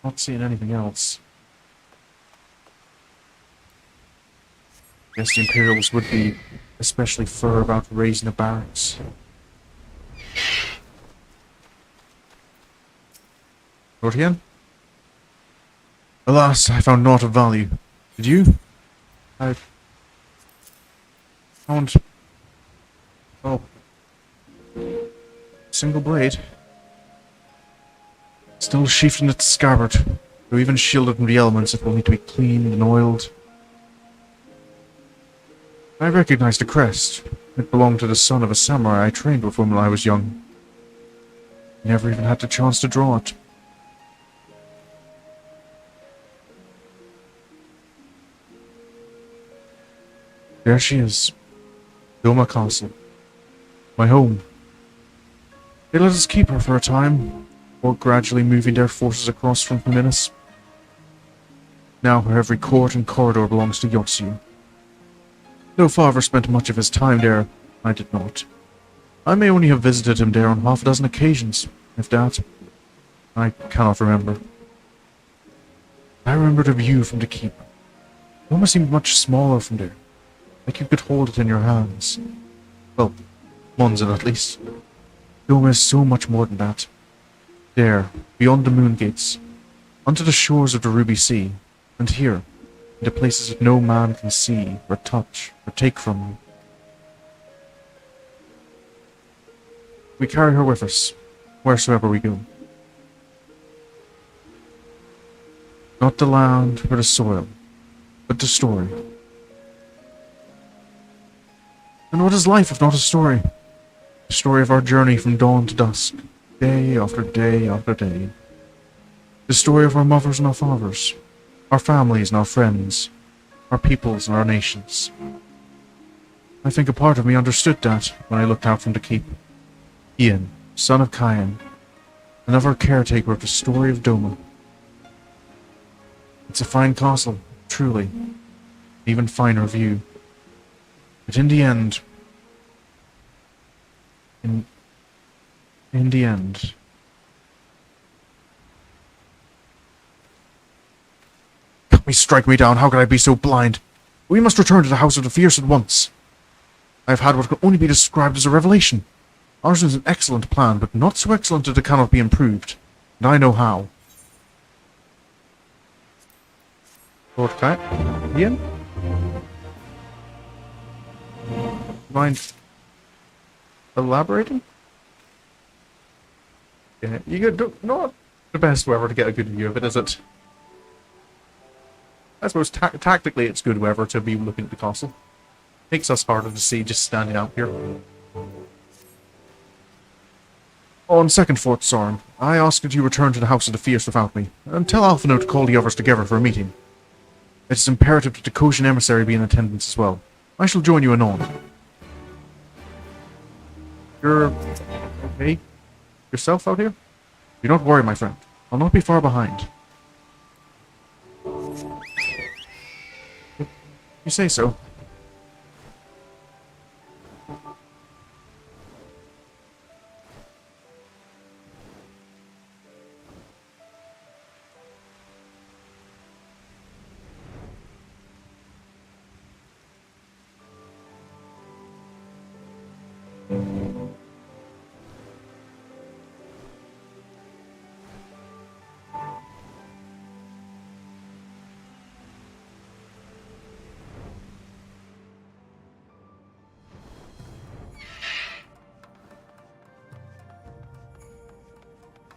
Not seeing anything else. Guess the Imperials would be especially fur about raising the barracks. Lord Hien? Alas, I found naught of value. Did you? I found... oh. Single blade. Still sheathed in its scabbard, though even shielded from the elements, it will need to be cleaned and oiled. I recognized the crest. It belonged to the son of a samurai I trained with when I was young. Never even had the chance to draw it. There she is. Doma Castle. My home. They let us keep her for a time, or gradually moving their forces across from Minas. Now her every court and corridor belongs to Yotsu. Though father spent much of his time there, I did not. I may only have visited him there on half a dozen occasions, if that. I cannot remember. I remember the view from the keep. Doma seemed much smaller from there, like you could hold it in your hands. Well, Monzon at least. Doma is so much more than that. There, beyond the moon gates, onto the shores of the Ruby Sea, and here, into places that no man can see, or touch, or take from you. We carry her with us, wheresoever we go. Not the land or the soil, but the story. And what is life if not a story? The story of our journey from dawn to dusk, day after day after day. The story of our mothers and our fathers, our families and our friends, our peoples and our nations. I think a part of me understood that when I looked out from the keep. Hien, son of Hien, another caretaker of the story of Doma. It's a fine castle, truly. An even finer view. But in the end... In the end... Strike me down, how could I be so blind? We must return to the House of the Fierce at once. I have had what can only be described as a revelation. Ours is an excellent plan, but not so excellent that it cannot be improved. And I know how. Lord Hien? Mind elaborating? Yeah, you get not the best weather to get a good view of it, is it? I suppose tactically it's good weather to be looking at the castle. Makes us harder to see just standing out here. On second thought, Sorin, I ask that you return to the House of the Fierce without me, and tell Alphino to call the others together for a meeting. It is imperative that the Kojin emissary be in attendance as well. I shall join you anon. You're... okay? Yourself out here? Do not worry, my friend. I'll not be far behind. You say so.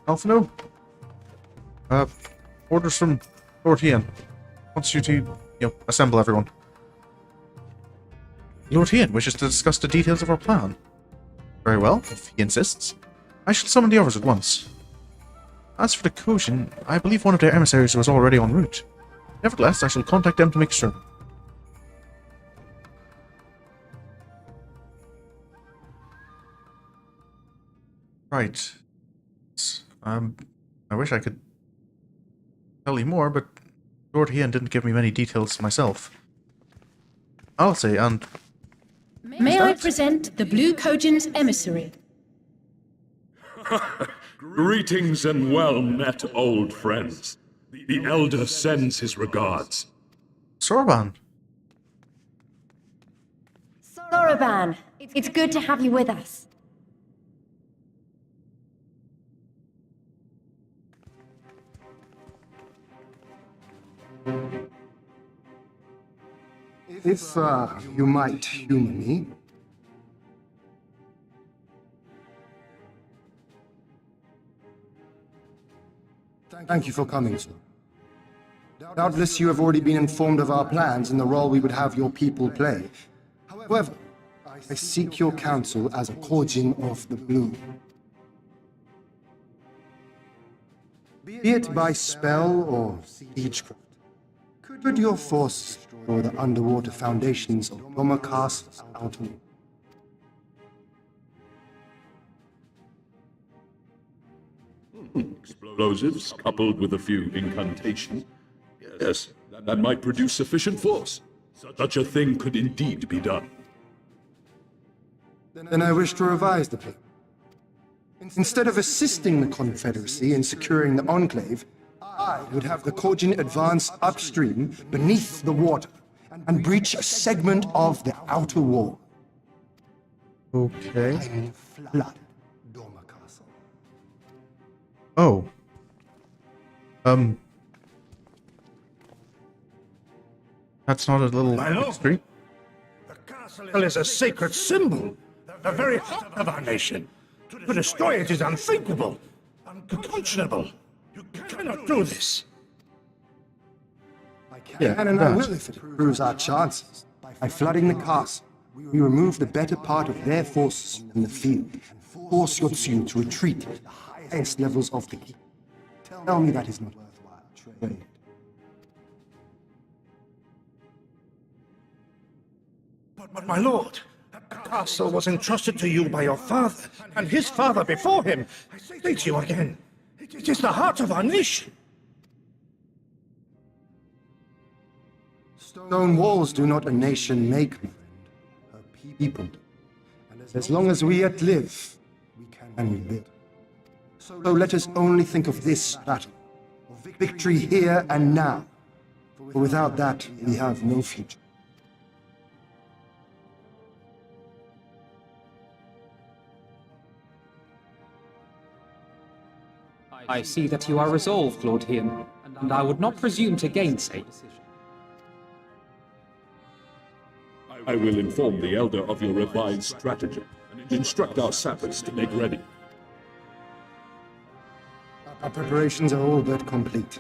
Alphino? Orders from Lord Hien. Wants you to, assemble everyone. Lord Hien wishes to discuss the details of our plan. Very well, if he insists. I shall summon the others at once. As for the Kojin, I believe one of their emissaries was already en route. Nevertheless, I shall contact them to make certain. Right. I wish I could tell you more, but Lord Hien didn't give me many details myself. I'll say, and... May I present the Blue Kojin's emissary? Greetings and well met, old friends. The Elder sends his regards. Sorban. Soroban, it's good to have you with us. If, you might humor me. Thank you for coming, sir. Doubtless you have already been informed of our plans and the role we would have your people play. However, I seek your counsel as a Kojin of the Blue. Be it by spell or siegecraft, could your force destroy the underwater foundations of Doma Castle's outer wall? Explosives coupled with a few incantations. Yes, that might produce sufficient force. Such a thing could indeed be done. Then I wish to revise the plan. Instead of assisting the Confederacy in securing the Enclave, I would have the Kojin advance upstream beneath the water and breach a segment of the outer wall. Okay. And flood Doma Castle. Oh. That's not a little My lord. extreme. The castle is a sacred symbol, the very heart of our nation. To destroy it is unthinkable, unconscionable. You cannot do this. Yeah, And I that. will if it improves our chances. By flooding the castle, we remove the better part of their forces from the field and force your Scions to retreat to the highest levels of the keep. Tell me that is not worthwhile trade. But my lord, that castle was entrusted to you by your father, and his father before him. I say to you again, it is the heart of our nation. Stone walls do not a nation make, my friend. Her people do. And as long as we yet live, we can rebuild. So let us only think of this battle, of victory here and now. For without that, we have no future. I see that you are resolved, Lord Hien, and I would not presume to gainsay. I will inform the Elder of your revised strategy and instruct our sappers to make ready. Our preparations are all but complete.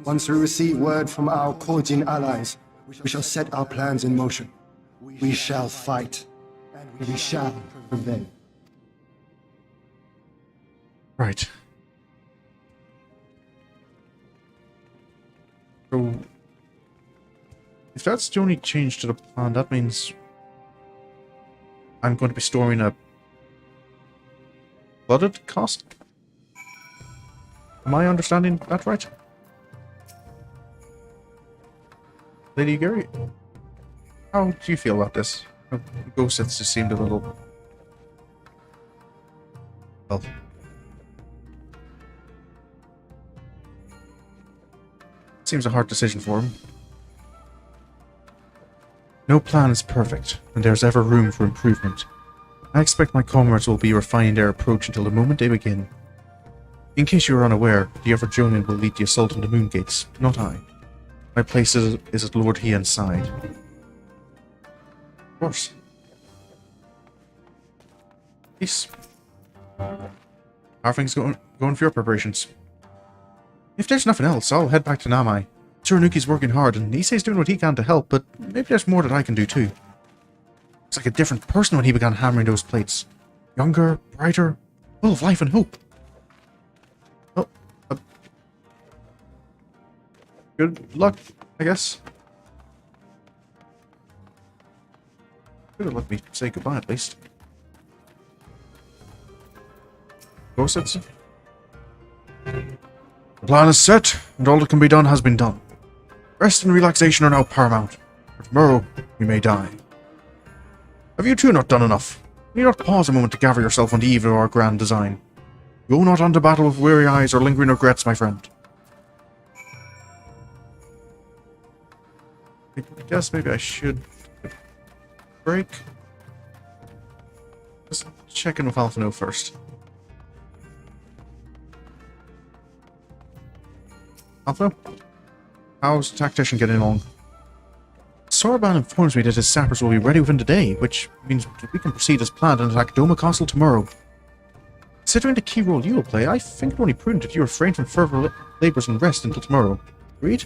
Once we receive word from our Korjin allies, we shall set our plans in motion. We shall fight, and we shall prevail. Right. So, if that's the only change to the plan, that means I'm going to be storing a flooded castle. Am I understanding that right? Lady Gary, how do you feel about this? Ghost just seemed a little... well... seems a hard decision for him. No plan is perfect, and there's ever room for improvement. I expect my comrades will be refining their approach until the moment they begin. In case you are unaware, the Ever-Jonin will lead the assault on the Moon Gates, not I. My place is at Lord Hien's side. Of course. Peace. How are things going for your preparations? If there's nothing else, I'll head back to Namai. Tsurunuki's working hard, and he says doing what he can to help, but maybe there's more that I can do too. Looks like a different person when he began hammering those plates. Younger, brighter, full of life and hope. Oh, good luck, I guess. Could have let me say goodbye at least. Go, Setsu. The plan is set, and all that can be done has been done. Rest and relaxation are now paramount. For tomorrow, you may die. Have you two not done enough? Can you not pause a moment to gather yourself on the eve of our grand design? Go not on to battle with weary eyes or lingering regrets, my friend. I guess maybe I should break. Just check in with Alphino first. Alpha? How's the tactician getting along? Sorban informs me that his sappers will be ready within the day, which means that we can proceed as planned and attack Doma Castle tomorrow. Considering the key role you will play, I think it only prudent that you refrain from further labours and rest until tomorrow. Agreed?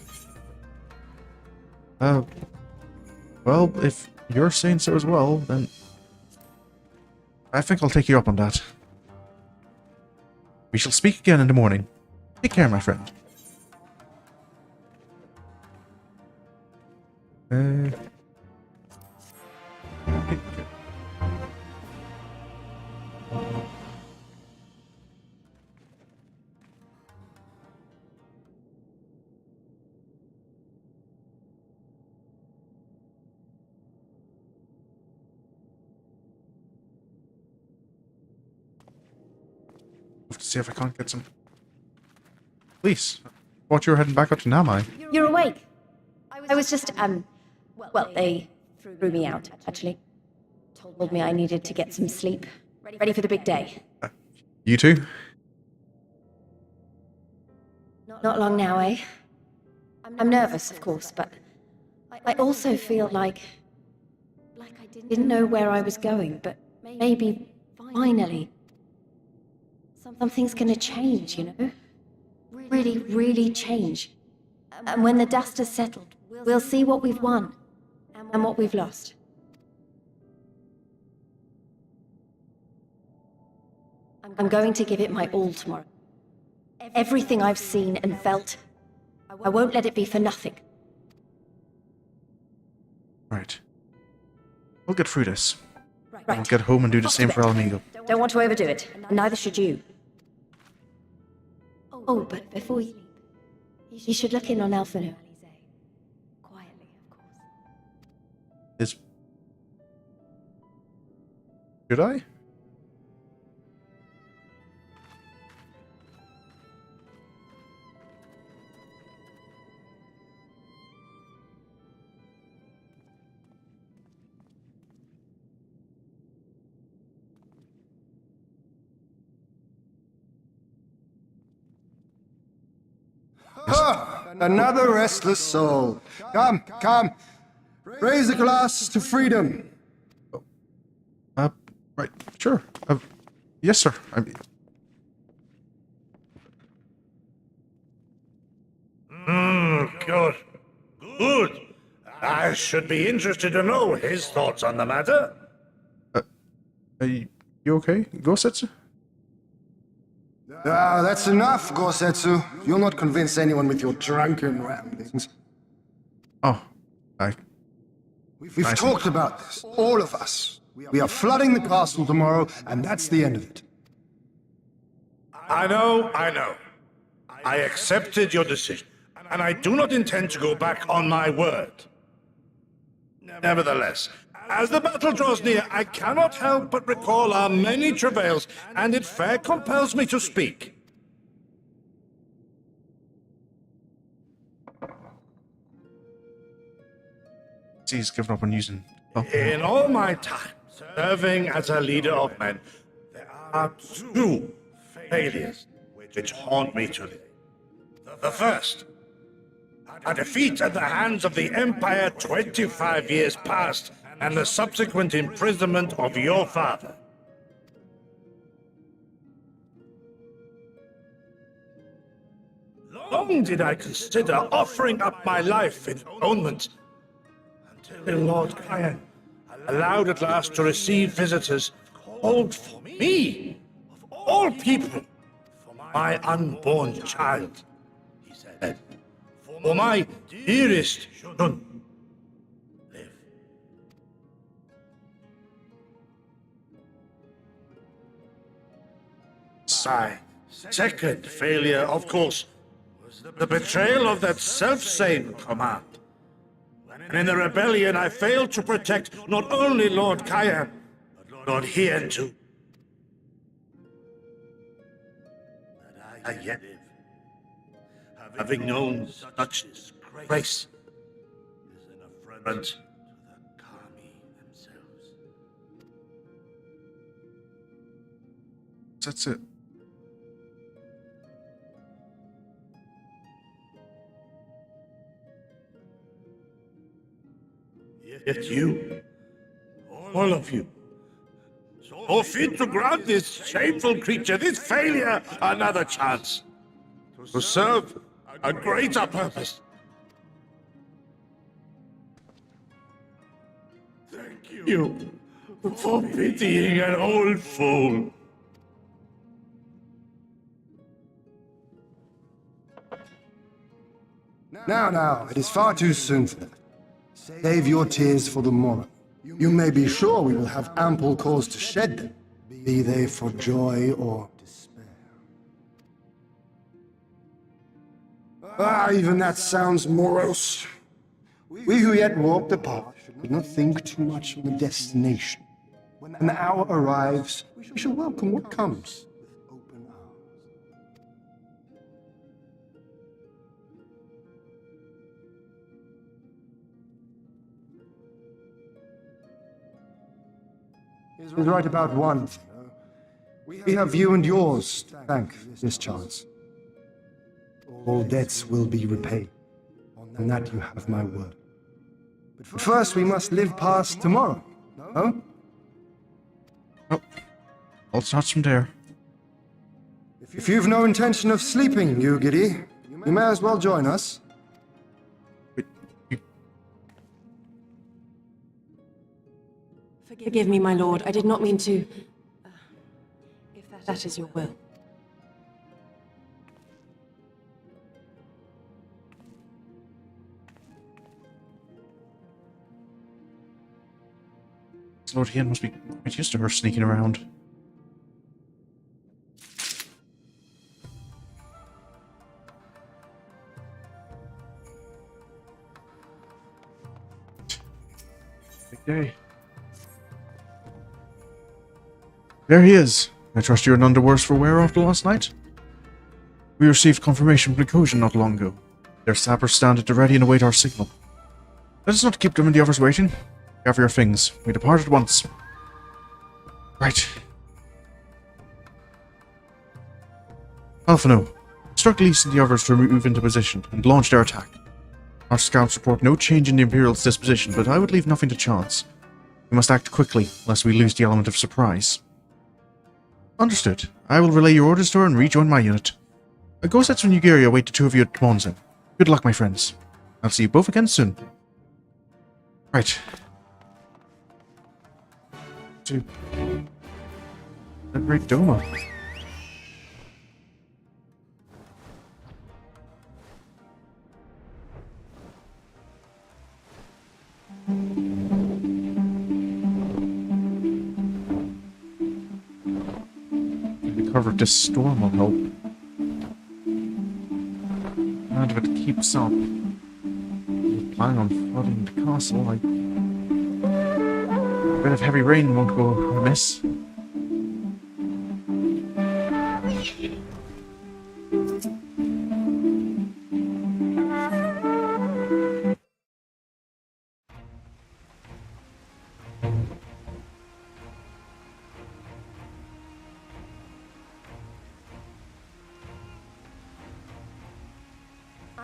Well, if you're saying so as well, then I think I'll take you up on that. We shall speak again in the morning. Take care, my friend. Have to see if I can't get some. Please, I thought you were heading back up to Namai. You're awake. I was just, Well, they threw me out, actually. Told me I needed to get some sleep. Ready for the big day. You too? Not long now, eh? I'm nervous, of course, but I also feel like I didn't know where I was going, but maybe, finally, something's gonna change, you know? Really, really change. And when the dust has settled, we'll see what we've won and what we've lost. I'm going to give it my all tomorrow. Everything I've seen and felt, I won't let it be for nothing. Right. We'll get through this. Right. I'll get home and do the same for Alamigo. Don't want to overdo it, and neither should you. Oh, but before you leave, you should look in on Alphino. Quietly, of course. Should I? Ah, another restless soul. Come, come. Raise a glass to freedom. Right, sure. Yes, sir. Good. Good. I should be interested to know his thoughts on the matter. Are you okay, Gosetsu? Ah, that's enough, Gosetsu. You'll not convince anyone with your drunken ramblings. Oh, We've talked about this, all of us. We are flooding the castle tomorrow, and that's the end of it. I know. I accepted your decision, and I do not intend to go back on my word. Nevertheless, as the battle draws near, I cannot help but recall our many travails, and it fair compels me to speak. he's given up on using. Oh. In all my time serving as a leader of men, there are two failures which haunt me today. The first, a defeat at the hands of the Empire 25 years past, and the subsequent imprisonment of your father. Long did I consider offering up my life in atonement, until Lord Hien allowed at last to receive visitors called for me, of all people, for my unborn child, he said, for my dearest Shun live. My second failure, of course, was the betrayal of that self-same command. And in the rebellion, I failed to protect not only Lord Hien, but Lord Hien too. That I yet live, having known such disgrace, is an affront to the Kami themselves. That's it. Yet you, all of you, so fit to grant this shameful creature, this failure, another chance to serve a greater purpose. Thank you for pitying an old fool. Now, it is far too soon for that. Save your tears for the morrow. You may be sure we will have ample cause to shed them, be they for joy or despair. Even that sounds morose. We who yet walk the path should not think too much on the destination. When the hour arrives, we shall welcome what comes with open arms. is right about one thing. We have you and yours to thank for this chance. All debts will be repaid. On that you have my word. But first we must live past tomorrow, no? Oh, all starts from there. If you've no intention of sleeping, you giddy, you may as well join us. Wait, Forgive me, my lord. I did not mean to... if that is your will. Lord Hien must be quite used to her sneaking around. Big day. There he is. I trust you're none the worse for wear after last night? We received confirmation from the Kojin not long ago. Their sappers stand at the ready and await our signal. Let us not keep them and the others waiting. Gather your things. We depart at once. Right. Alphino, instruct Lys and the others to move into position and launch their attack. Our scouts report no change in the Imperial's disposition, but I would leave nothing to chance. We must act quickly, lest we lose the element of surprise. Understood. I will relay your orders to her and rejoin my unit. Go set from Ugiria await the two of you at Monza. Good luck, my friends. I'll see you both again soon. Right. To liberate Doma. Recover this storm will help. And if it keeps up, I plan on flooding the castle. A bit of heavy rain won't go amiss.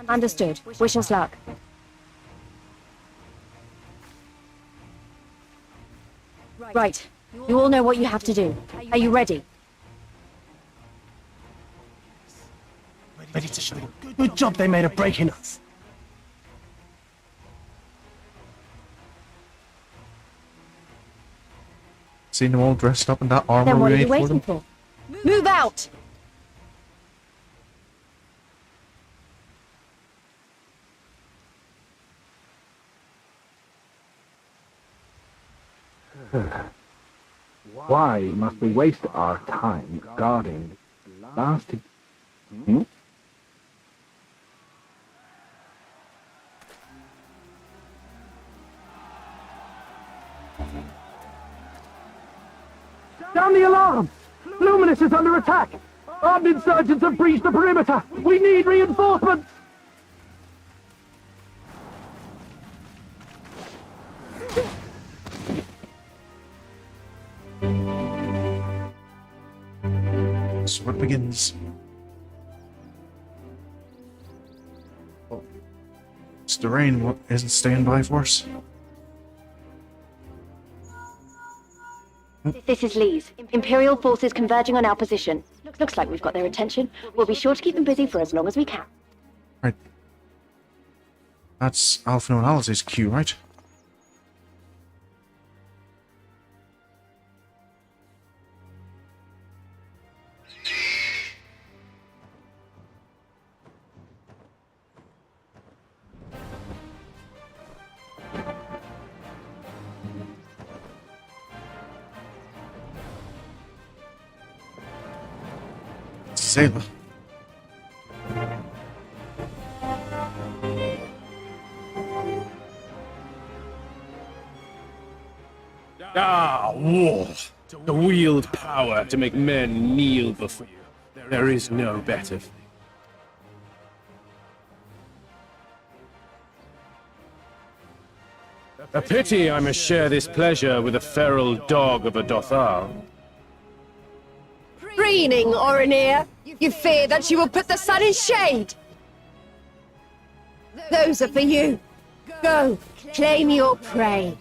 Understood. Wish us luck. Right. You all know what you have to do. Are you ready? Ready to show them. Good job they made a break in us. Seen them all dressed up in that armor Then what we are you made for waiting them? for? Move out! Why must we waste our time guarding the last... Sound the alarm! Luminous is under attack! Armed insurgents have breached the perimeter! We need reinforcements! Sword begins. Oh. It's the rain isn't staying by for us. This is Lys. Imperial forces converging on our position. Looks like we've got their attention. We'll be sure to keep them busy for as long as we can. Right. That's Alphino and Alice's cue, right? Xaela. Ah, war! To wield power to make men kneel before you. There is no better thing. A pity I must share this pleasure with a feral dog of a Dothar. Preening, Orinir! You fear that she will put the sun in shade! Those are for you. Go, claim your prey.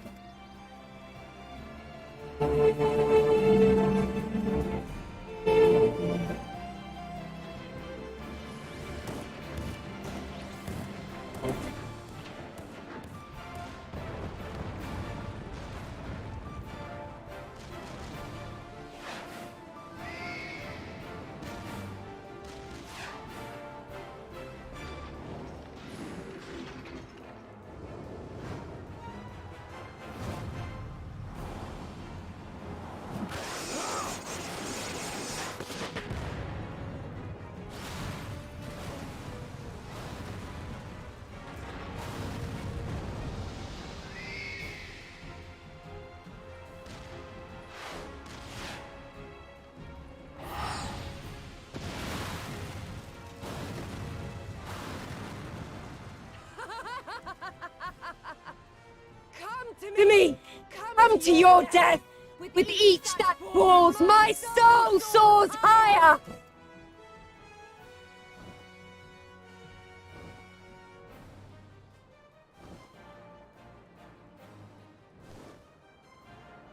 To me! Come to your death! With each that falls, my soul soars higher!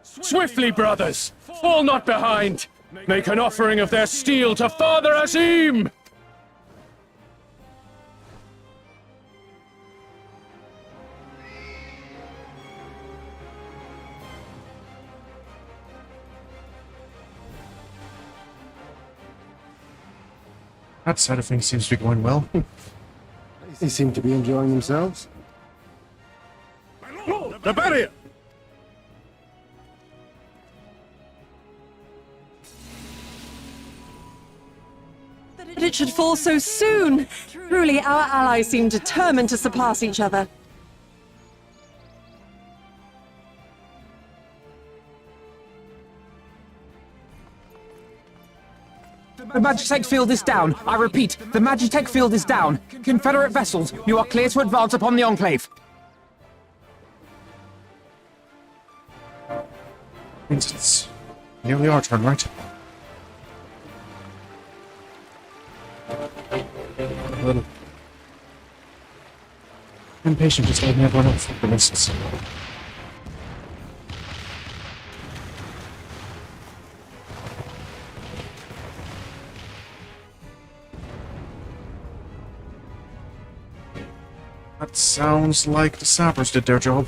Swiftly, brothers! Fall not behind! Make an offering of their steel to Father Azim! That side of things seems to be going well. They seem to be enjoying themselves. The barrier! That it should fall so soon! Truly, our allies seem determined to surpass each other. The Magitech field is down. I repeat, the Magitech field is down. Confederate vessels, you are clear to advance upon the Enclave. Means it's nearly our turn, right? A little impatient just letting everyone else take the risks. That sounds like the sappers did their job.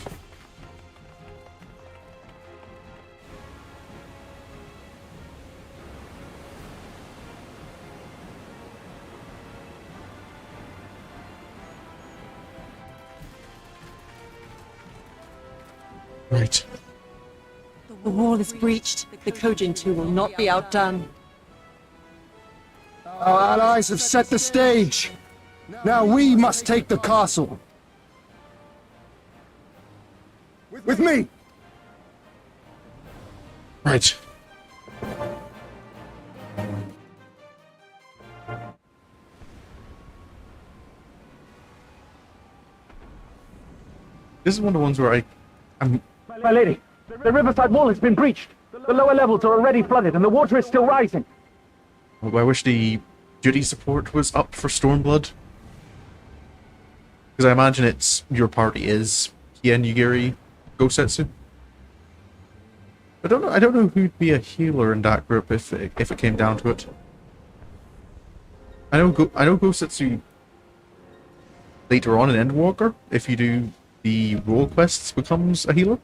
Right. The wall is breached. The Kojin too will not be outdone. Our allies have set the stage. Now we must take the castle. With me! Right. This is one of the ones where I'm... My lady, the riverside wall has been breached. The lower levels are already flooded and the water is still rising. I wish the duty support was up for Stormblood. Because I imagine it's your party is Hien, Yugiri, Gosetsu. I don't know who'd be a healer in that group if it came down to it. I know Gosetsu later on in Endwalker, if you do the role quests, becomes a healer.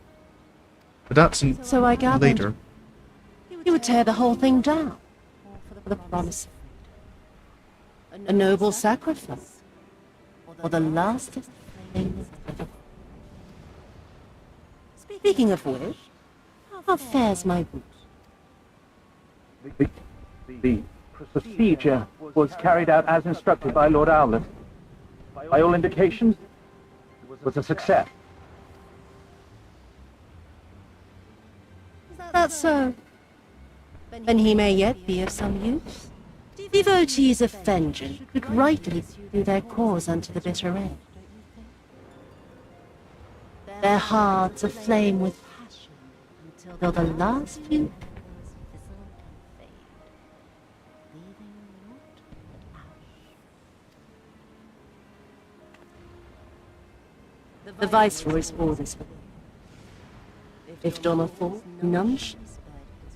But that's So I gathered later. you would tear the whole thing down for the promise. A noble sacrifice. Or the last of the flames of the... Speaking of which, how fares my boot? The procedure was carried out as instructed by Lord Owlet. By all indications, it was a success. Is that so? Then he may yet be of some use. Devotees of vengeance could rightly pursue their cause unto the bitter end. their hearts aflame with passion until the last few petals fizzle and fade, leaving naught but ash. The Viceroy's orders were if Doma falls, none shall spare his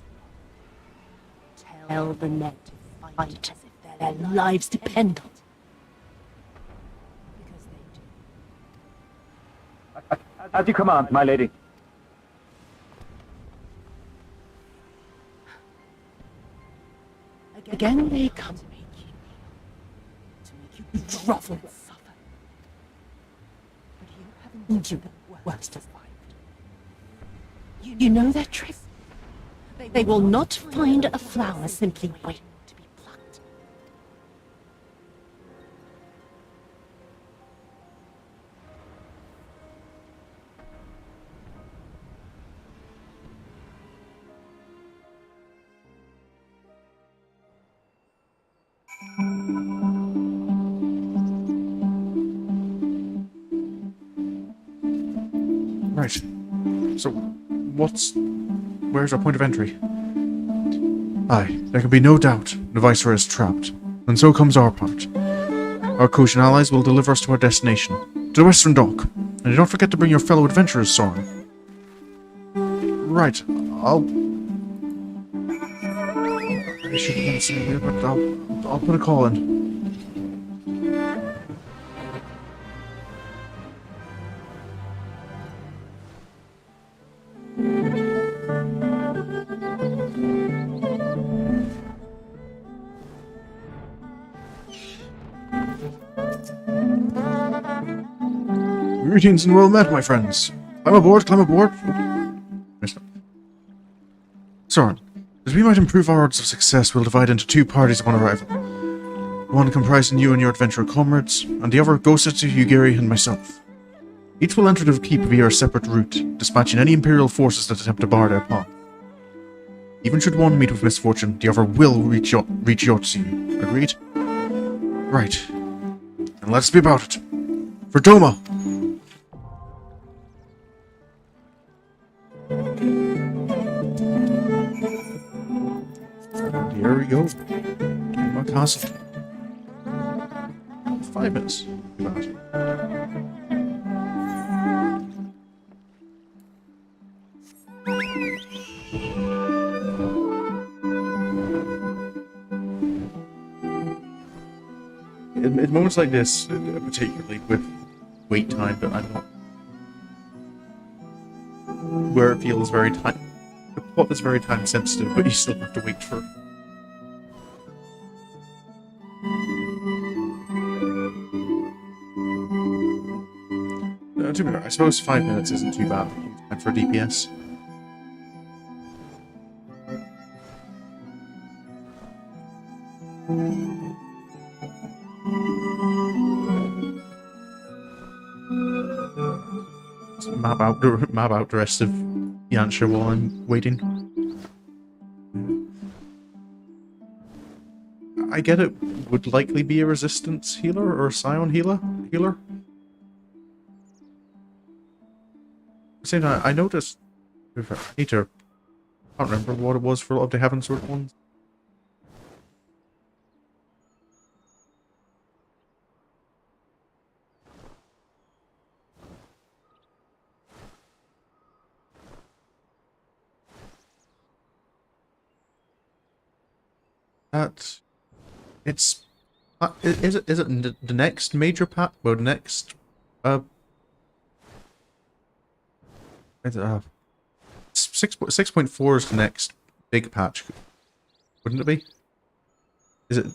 wrath. Tell the men to fight as if their lives depend on it. Because they do. As you command, my lady. Again they come to make you grovel and suffer. But you haven't endured the worst of life. You know their trick. They will not find a flower simply waiting to be plucked. Right. So, where's our point of entry? Aye, there can be no doubt the Viceroy is trapped, and so comes our part. Our Koshin allies will deliver us to our destination, to the Western Dock, and do not forget to bring your fellow adventurers, Sorin. Right, I should have been saying here, but I'll put a call in. Greetings and well met, my friends. Climb aboard, climb aboard. Sorin, as we might improve our odds of success, we'll divide into two parties upon arrival. One comprising you and your adventurer comrades, and the other Gossetsu, Yugiri, and myself. Each will enter the keep via a separate route, dispatching any Imperial forces that attempt to bar their path. Even should one meet with misfortune, the other will reach Yotsu. Agreed? Right. And let's be about it. For Doma! Here we go. Doma Castle. 5 minutes. In moments like this, particularly with wait time, but I'm not. Where it feels very time. The plot is very time sensitive, but you still have to wait for. To be fair, I suppose 5 minutes isn't too bad for DPS. Map out the rest of Yansha while I'm waiting. I get it would likely be a resistance healer or a Scion healer. Same time, I noticed. I can't remember what it was for a lot of the Heaven Sword ones. Is it the next major pack? Well, the next 6.4 is the next big patch, wouldn't it be? Is it?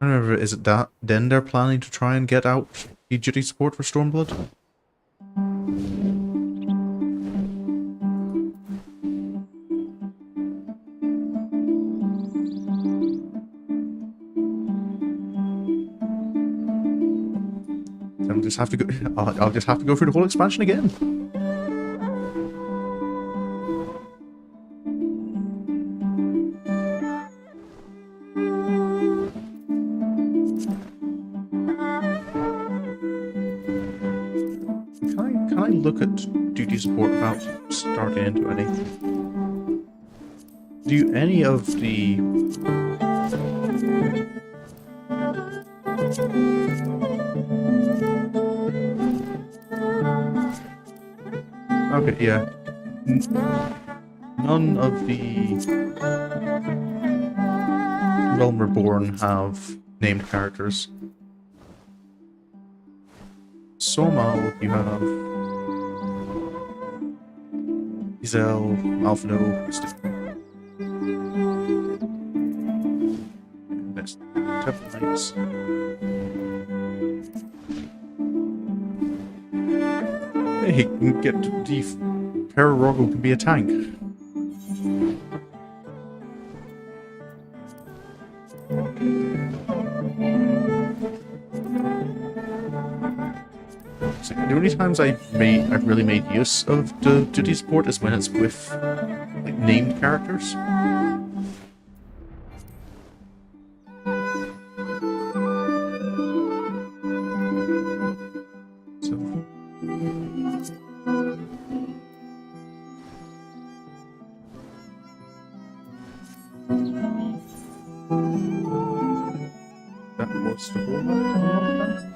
I don't remember. Is it that then they're planning to try and get out duty support for Stormblood? I'll just have to go through the whole expansion again. Can I look at duty support without starting into any. Do any of the... Okay, yeah. None of the Realm Reborn have named characters. Somal, you have Xaela, Alphino, next Temple Knights. Hey, he can get the Pararoggle can be a tank. So the only times I've really made use of the duty support is when it's with like named characters. So that was the Doma.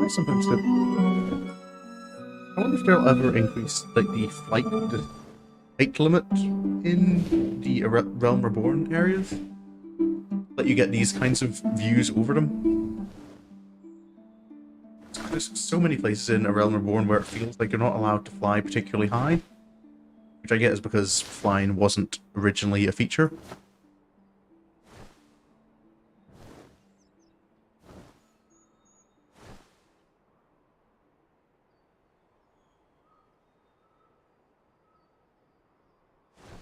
Sometimes I wonder if they'll ever increase like the height limit in the Realm Reborn areas. Let you get these kinds of views over them. There's so many places in a Realm Reborn where it feels like you're not allowed to fly particularly high, which I get is because flying wasn't originally a feature.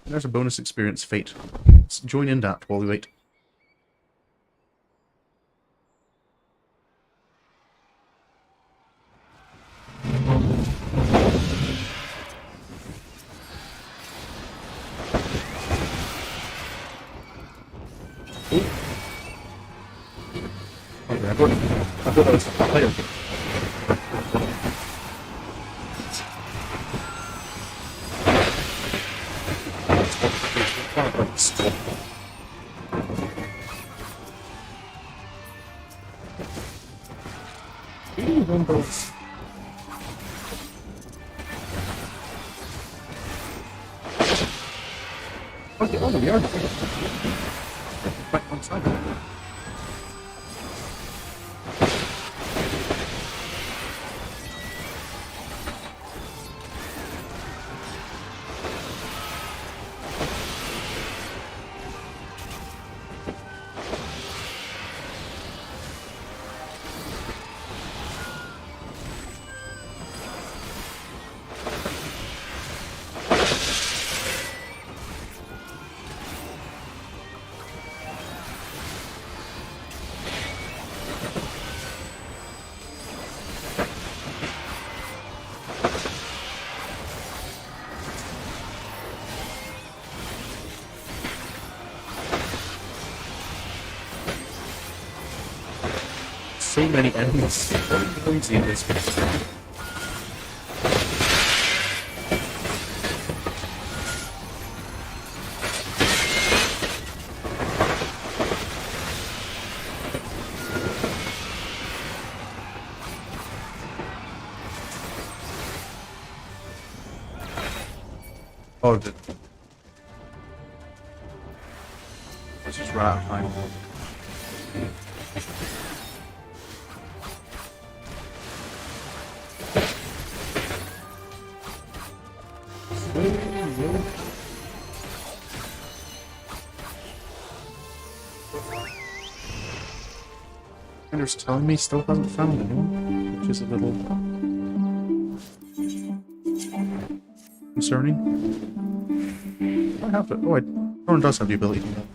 There's a bonus experience fate. Let's join in that while we wait. Okay, I thought that was a player. Okay, oh, we are back on side. So many enemies. So noisy in this place. Oh, let's just run out of time. Ender's telling me still hasn't found anyone, which is a little concerning. I have to. Oh, Sorin does have the ability to do that.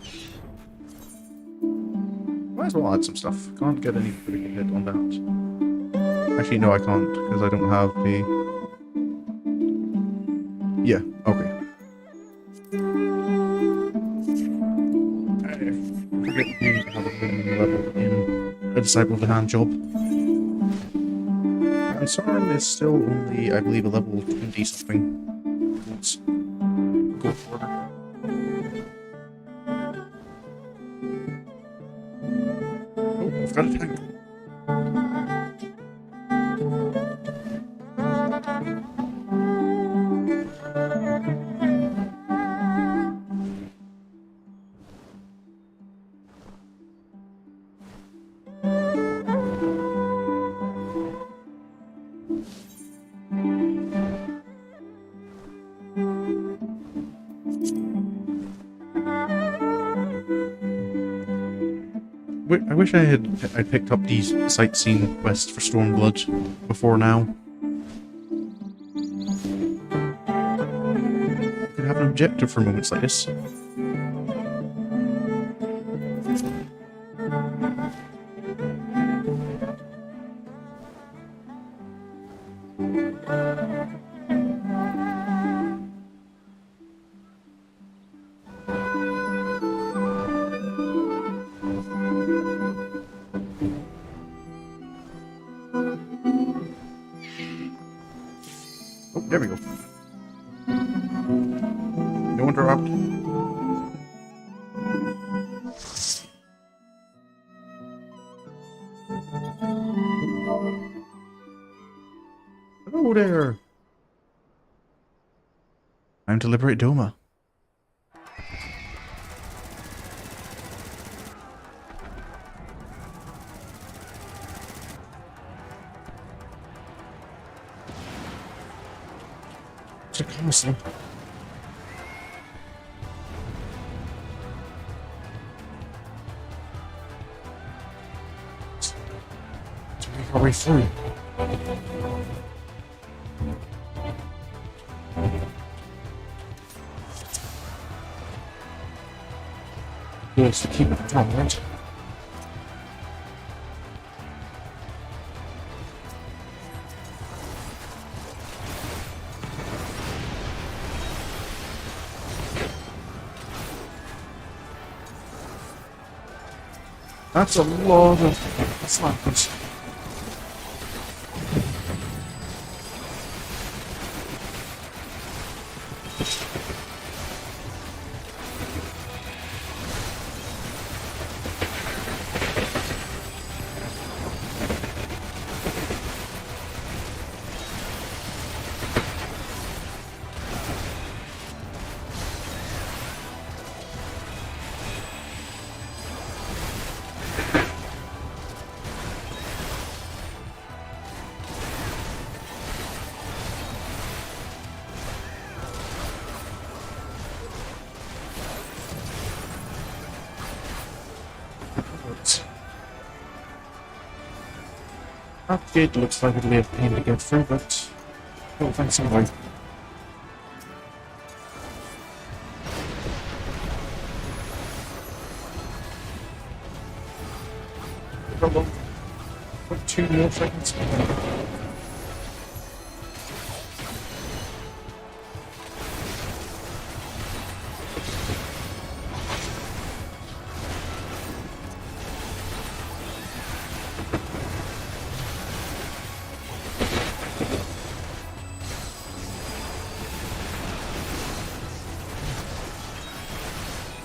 Might as well add some stuff. Can't get any critical hit on that. Actually, no, I can't, because I don't have the... Yeah, okay. I forget you have a minimum level in a Disciple of the Hand job. And Sorin is still only, I believe, a level 20 something. Let's go for it. Oh, I've got a tank. I wish I picked up these sightseeing quests for Stormblood before now. I could have an objective for moments like this. There we go. No interrupt. Hello there. Time to liberate Doma. It's a castle. To make our way through. Yes, to keep it down, right? That's a lot of slackers. That gate looks like it'll be a pain to get through, but we'll find some way. Put 2 more seconds.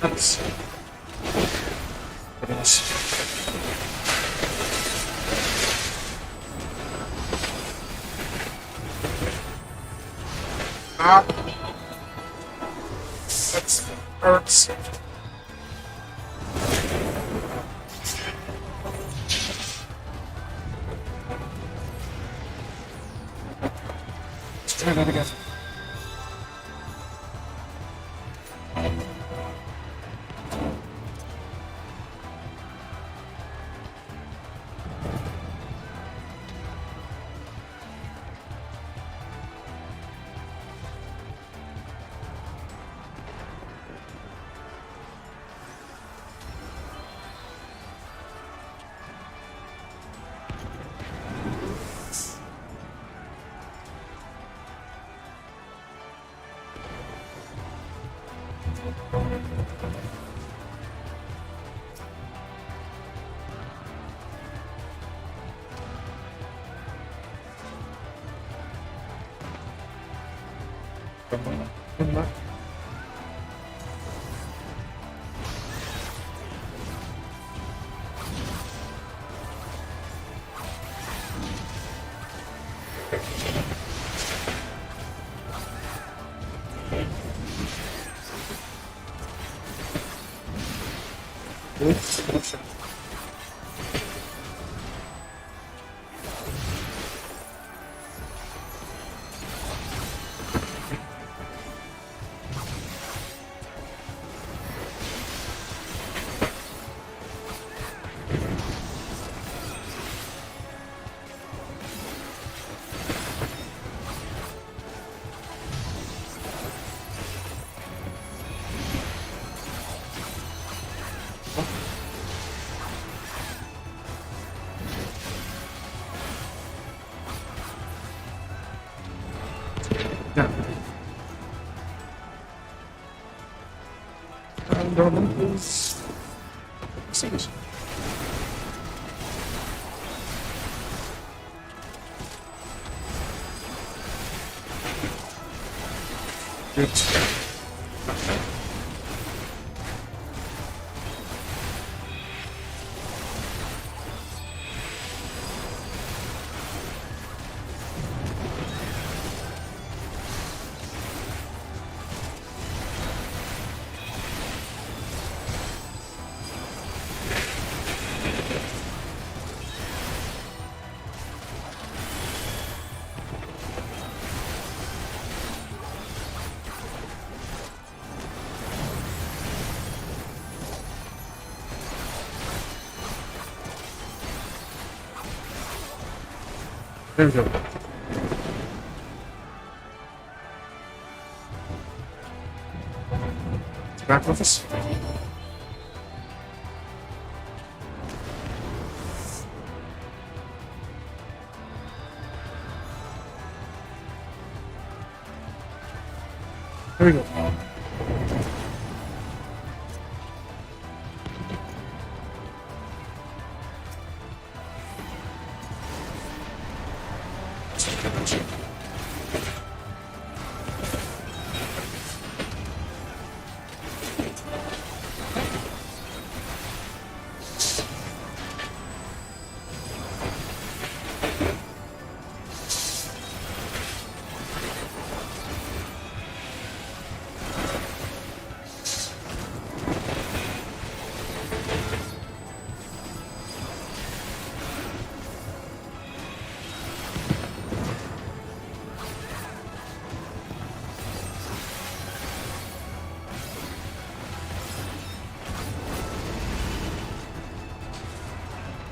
That's what else? Ah, that hurts. Let's try that again. And Doma is... Sings. Good. There we go. Back with us. There we go.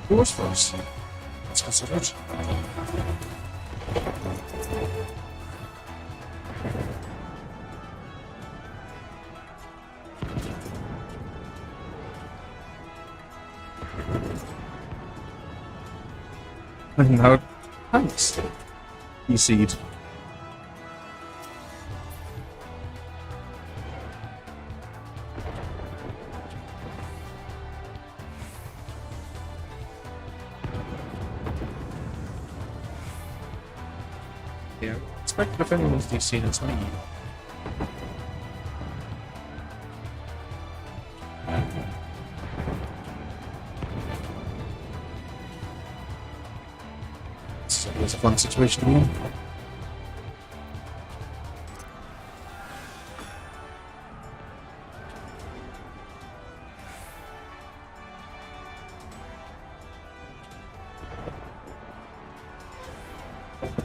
Who was first? Let's consider it. And now, thanks. E-seed. Yeah, expect if anyone's DC, it's me. It's always a fun situation to be in.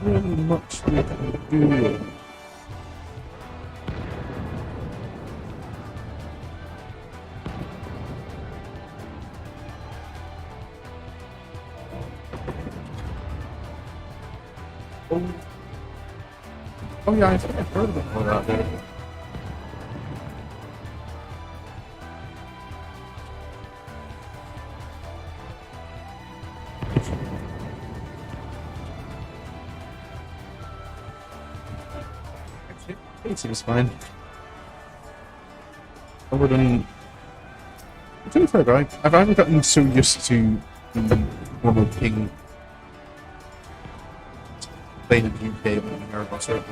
Really much we can do. Oh yeah, I think I've heard of it more out there. It seems fine. Other than... To be fair, I've either gotten so used to the normal ping playing in the UK and in America,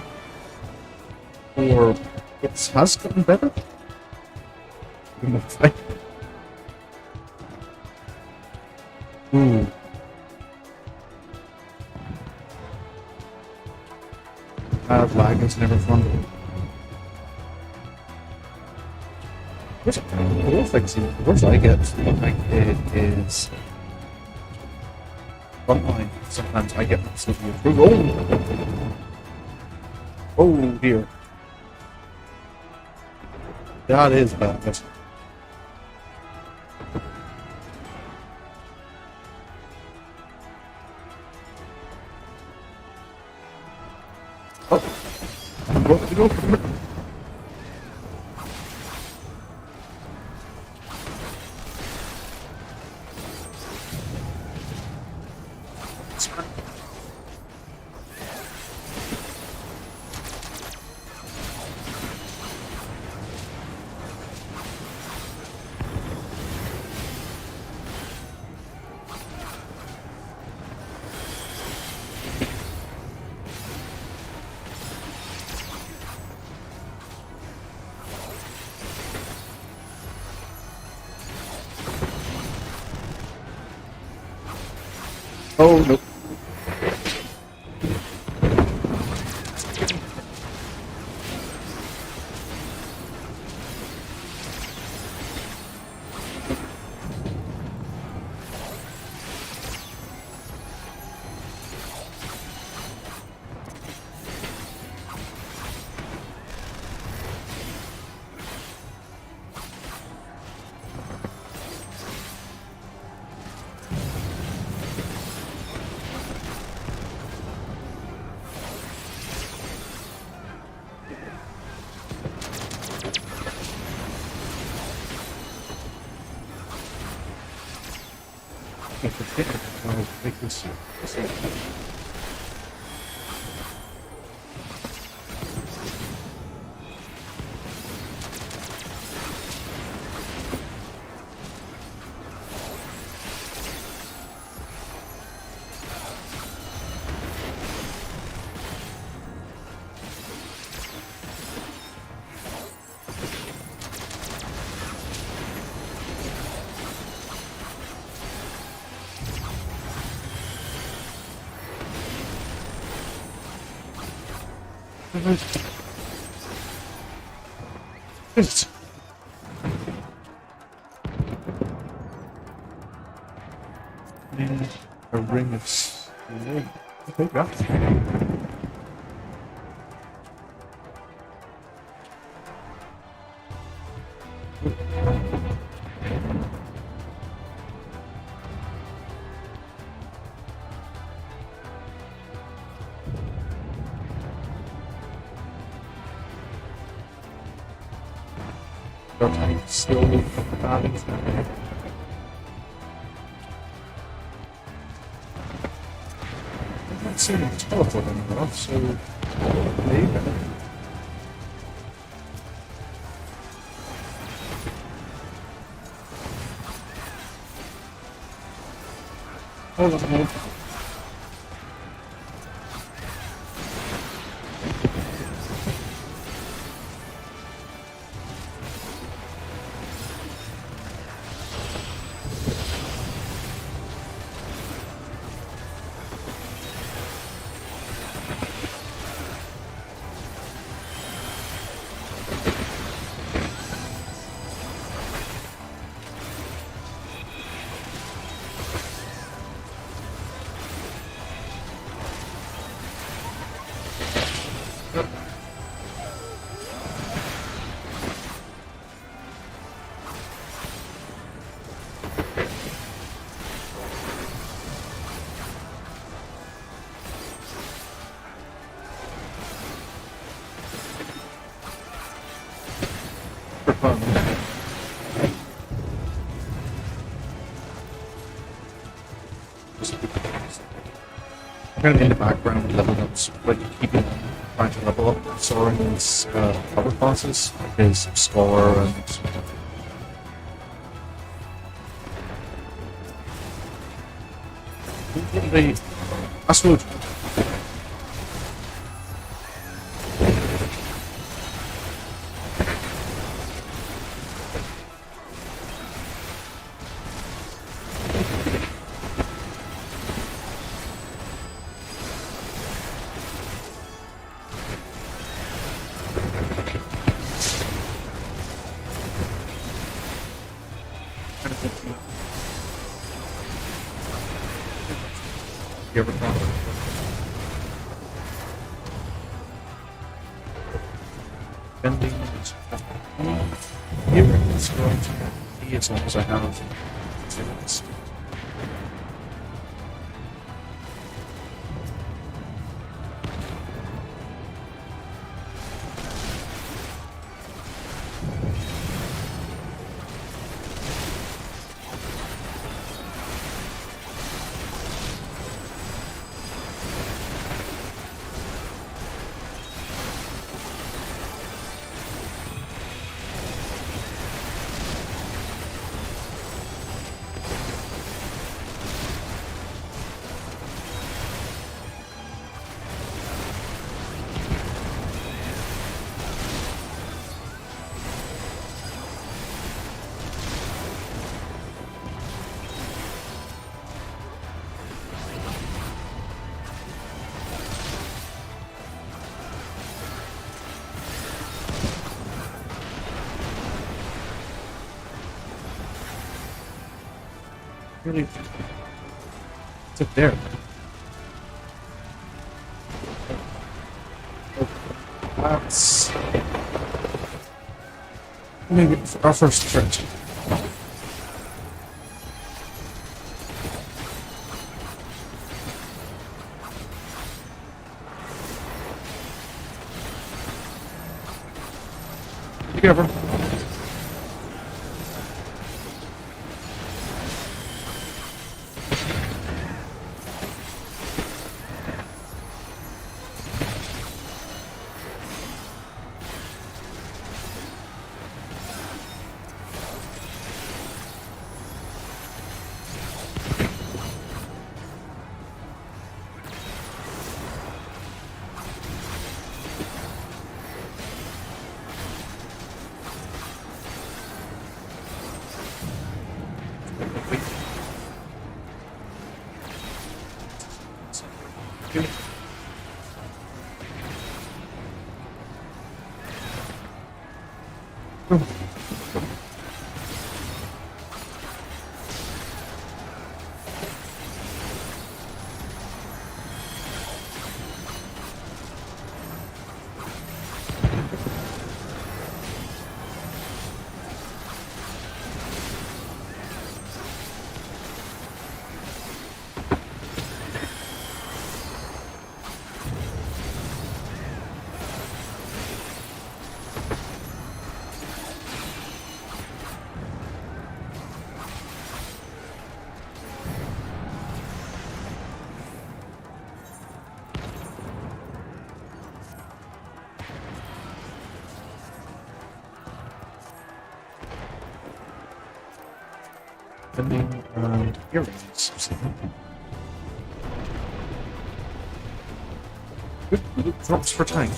or it has gotten better. Ooh. Lag is never fun. The worst I get, like, it is frontline. Sometimes I get absolutely approved. Oh dear. That is bad. Oh, I'm going to go for it. Oh, no. It's a ring of steel. Okay, yeah. I still balance that. I'm not seeing a teleport anymore, so there you go. Hold on. I'm kind of in the background leveling up, like keeping trying to level up Sorin's other classes, like his Scholar and Hey, fast food. You ever thought? Bending is here. It's going to be as long as I have 2 minutes. Really, it's up there. That's maybe our first threat. Together. Bending and earrings. Good drops for time.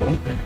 Okay.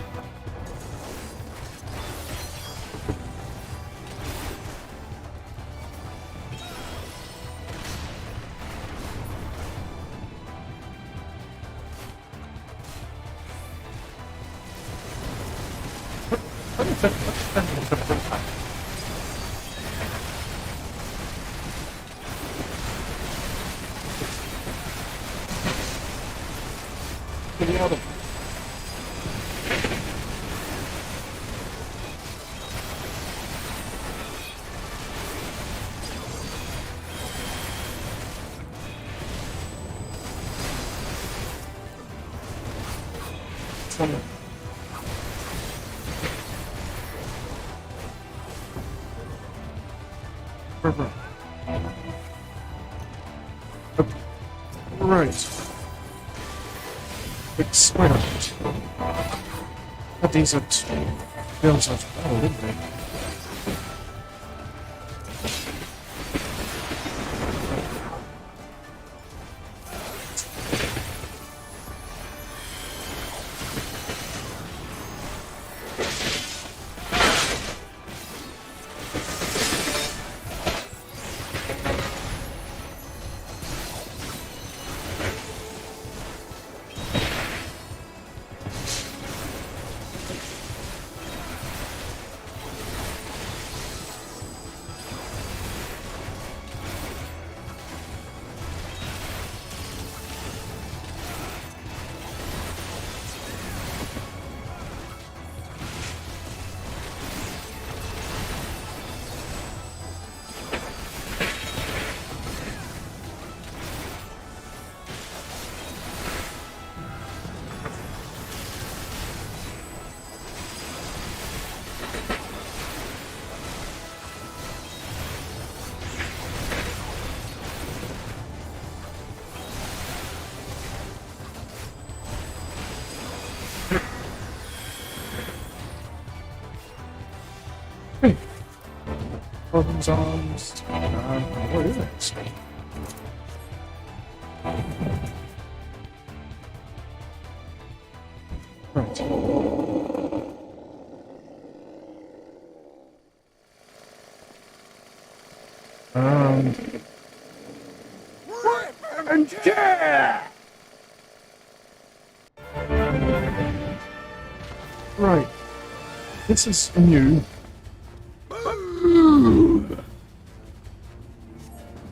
Right. Big spider. Had these at Bill's out of battle, didn't they? Robin's arms. What is it? Right. And yeah! Right. This is new.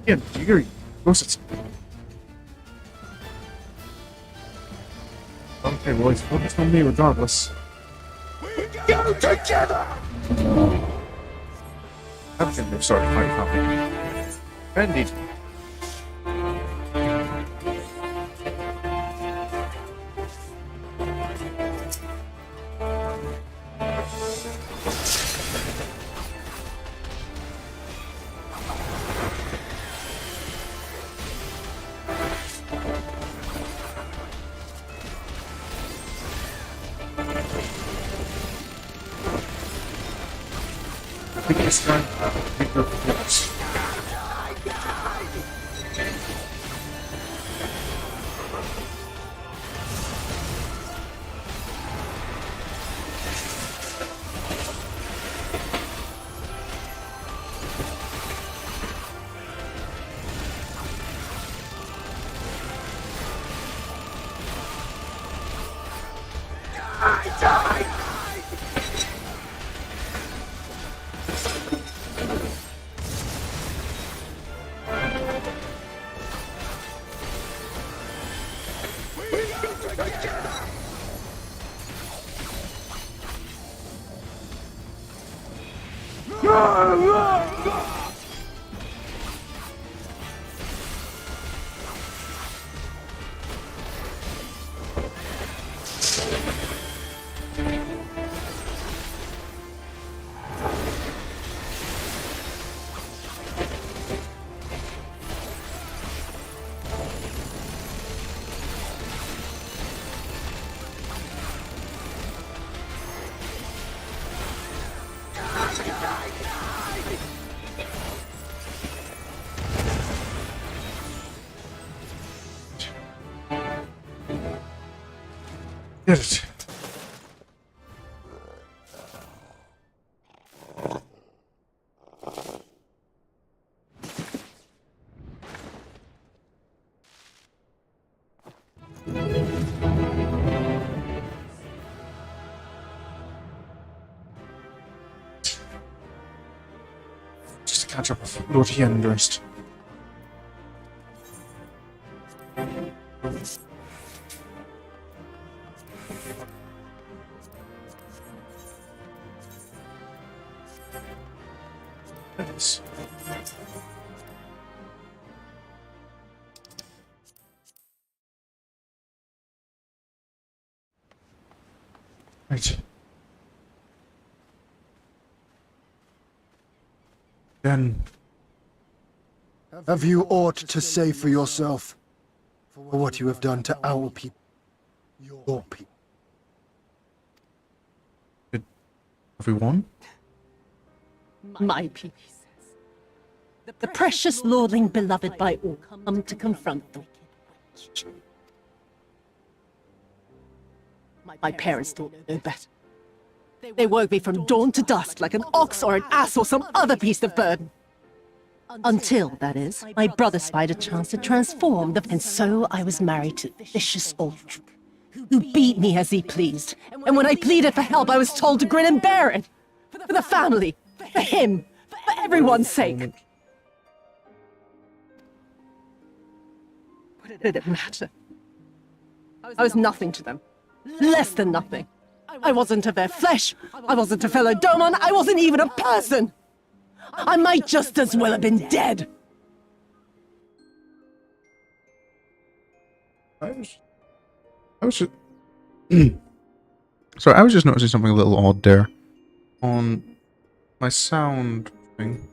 Yeah, Jerry. What's it? Okay, well, he's focused on me regardless. Go together! I'm gonna start to fight something. Indeed. Biggest gun, bigger force. Get it. Just to catch up with Lord Hien and the rest. Nice. Right. Then, Have you aught to say for yourself? For what you have done to our people? Your people? have we won? My people. The precious lordling beloved by all come to confront the wicked witch. My parents thought no better. They worked me from dawn to dusk like an ox or an ass or some other beast of burden. Until, that is, my brother spied a chance to transform the... And so I was married to the vicious old trick, who beat me as he pleased. And when I pleaded for help, I was told to grin and bear it. For the family, for him, for everyone's sake. What did it matter? I was nothing to them. Less than nothing. I wasn't of their flesh. I wasn't a fellow Doma. I wasn't even a person. I might just as well have been dead. I was just... Sorry, I was just noticing something a little odd there. On my sound thing.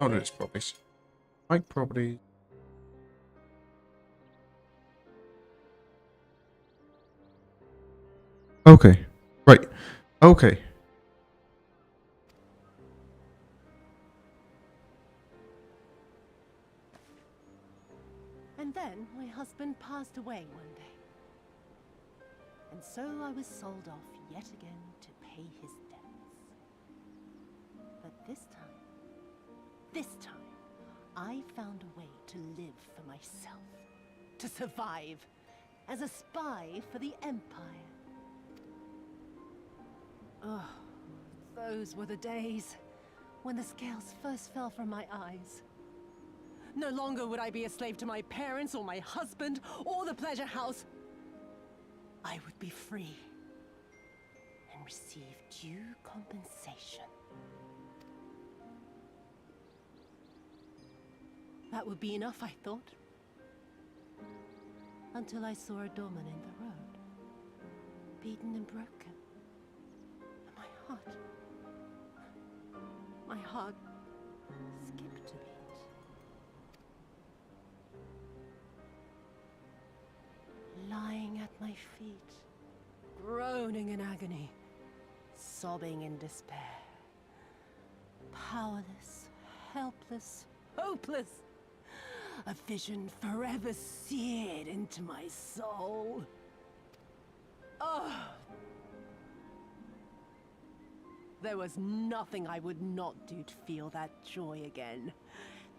Oh no, it's properties. Mic properties. Okay. Right. Okay. And then my husband passed away one day. And so I was sold off yet again to pay his debts. But this time, I found a way to live for myself. To survive as a spy for the Empire. Oh, those were the days when the scales first fell from my eyes. No longer would I be a slave to my parents or my husband or the pleasure house. I would be free and receive due compensation. That would be enough, I thought. Until I saw a Doma in the road, beaten and broken. And my heart skipped a beat. Lying at my feet, groaning in agony, sobbing in despair. Powerless, helpless, hopeless. A vision forever seared into my soul. Oh! There was nothing I would not do to feel that joy again.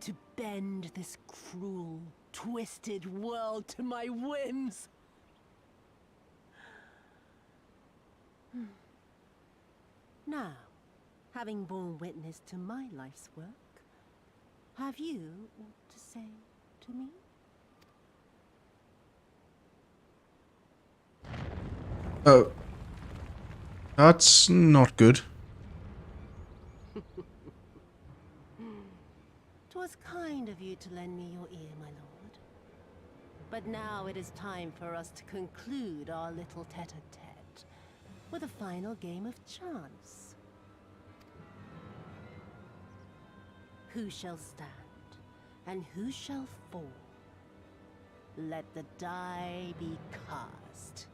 To bend this cruel, twisted world to my whims. Now, having borne witness to my life's work, have you aught to say to me? Oh. That's not good. 'Twas kind of you to lend me your ear, my lord. But now it is time for us to conclude our little tete-a-tete with a final game of chance. Who shall stand? And who shall fall? Let the die be cast.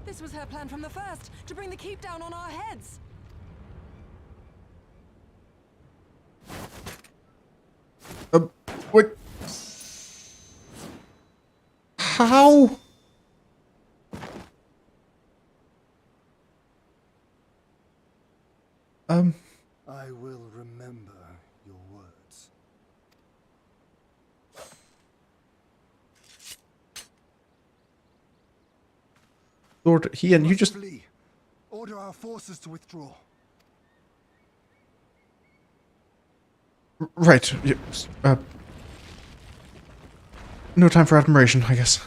This was her plan from the first, to bring the keep down on our heads. What? How? I will remember your words. Lord Hien, you just... Flee. Order our forces to withdraw. Right. Yes. No time for admiration, I guess.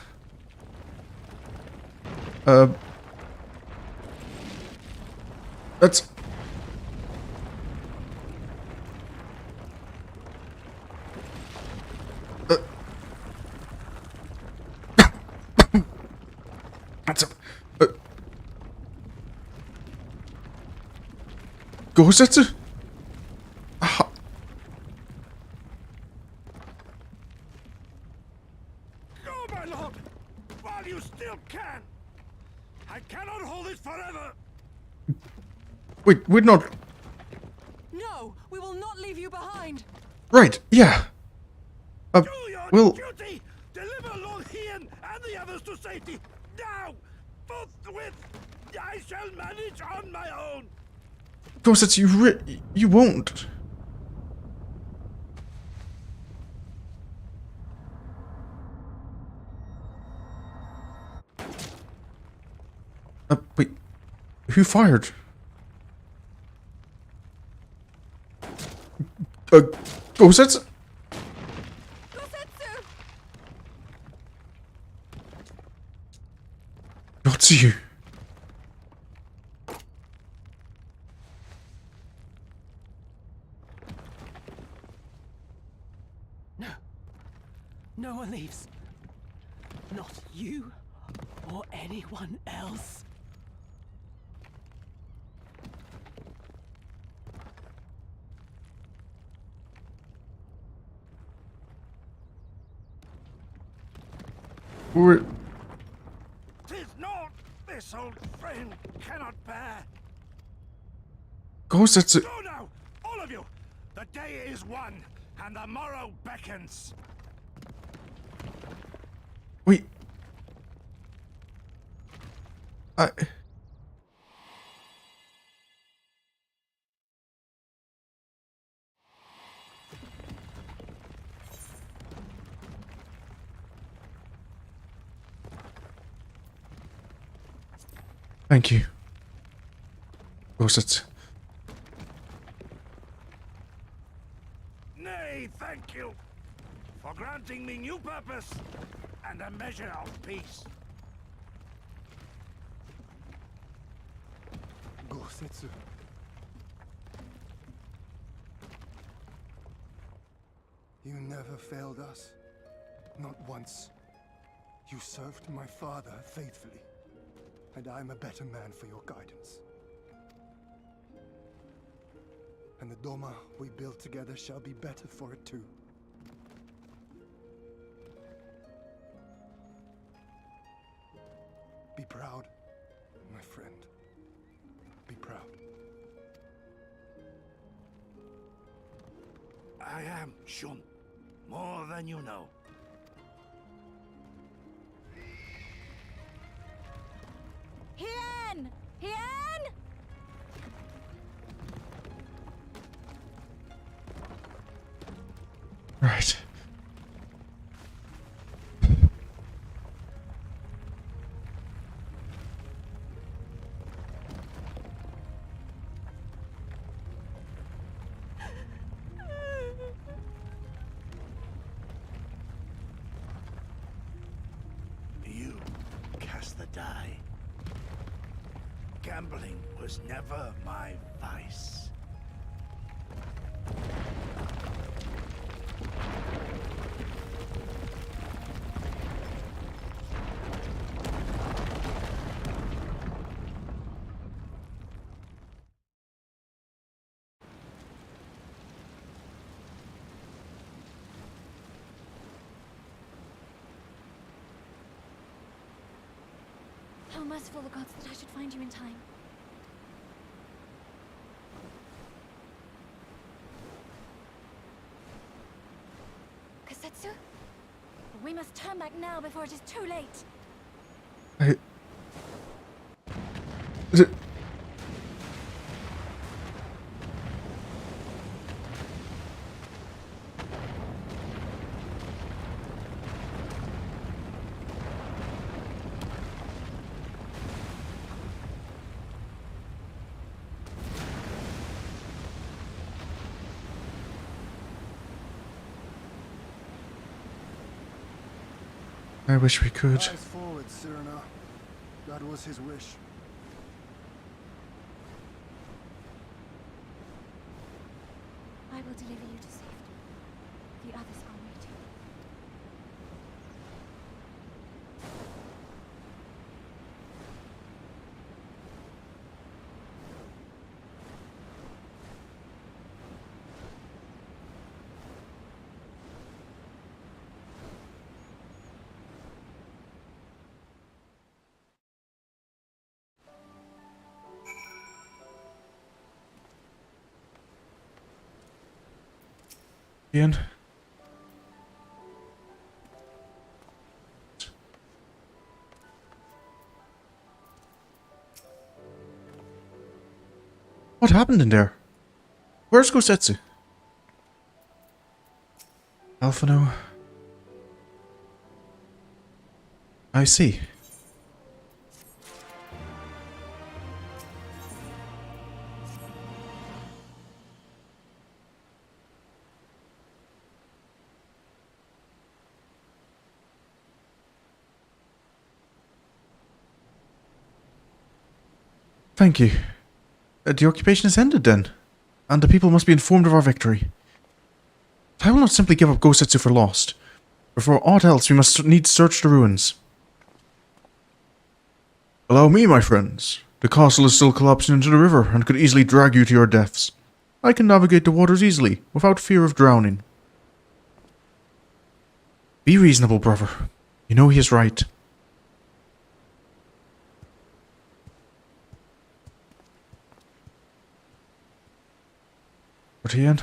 That's... That's a... Gosetsu? Go, my lord! While you still can! I cannot hold it forever! Wait, we're not... No, we will not leave you behind. Right, yeah. Do your Well... duty! Deliver Lord Hien and the others to safety! Now! Forthwith! I shall manage on my own! Gosetsu, you won't. Wait. Who fired? Gosetsu? Yotsuyu. No. No one leaves. Not you or anyone else. this old friend cannot bear. Gosetsu. Go now, all of you! The day is won, and the morrow beckons. Wait. Thank you. Gosetsu. Nay, thank you for granting me new purpose and a measure of peace. Gosetsu. You never failed us. Not once. You served my father faithfully, and I'm a better man for your guidance. And the Doma we build together shall be better for it too. Be proud, my friend. Be proud. I am, Shun. More than you know. Hien! Hien! Right. You cast the die. Gambling was never my vice. How merciful the gods that I should find you in time. Gosetsu? We must turn back now before it is too late. I wish we could. Rise forward, Cyrano. That was his wish. I will deliver you to safety. The others are waiting. Ian. What happened in there? Where's Gosetsu? Alphano. I see. Thank you. The occupation has ended then, and the people must be informed of our victory. I will not simply give up Gosetsu for lost. Before aught else, we must needs search the ruins. Allow me, my friends. The castle is still collapsing into the river and could easily drag you to your deaths. I can navigate the waters easily, without fear of drowning. Be reasonable, brother. You know he is right. Lord Hien?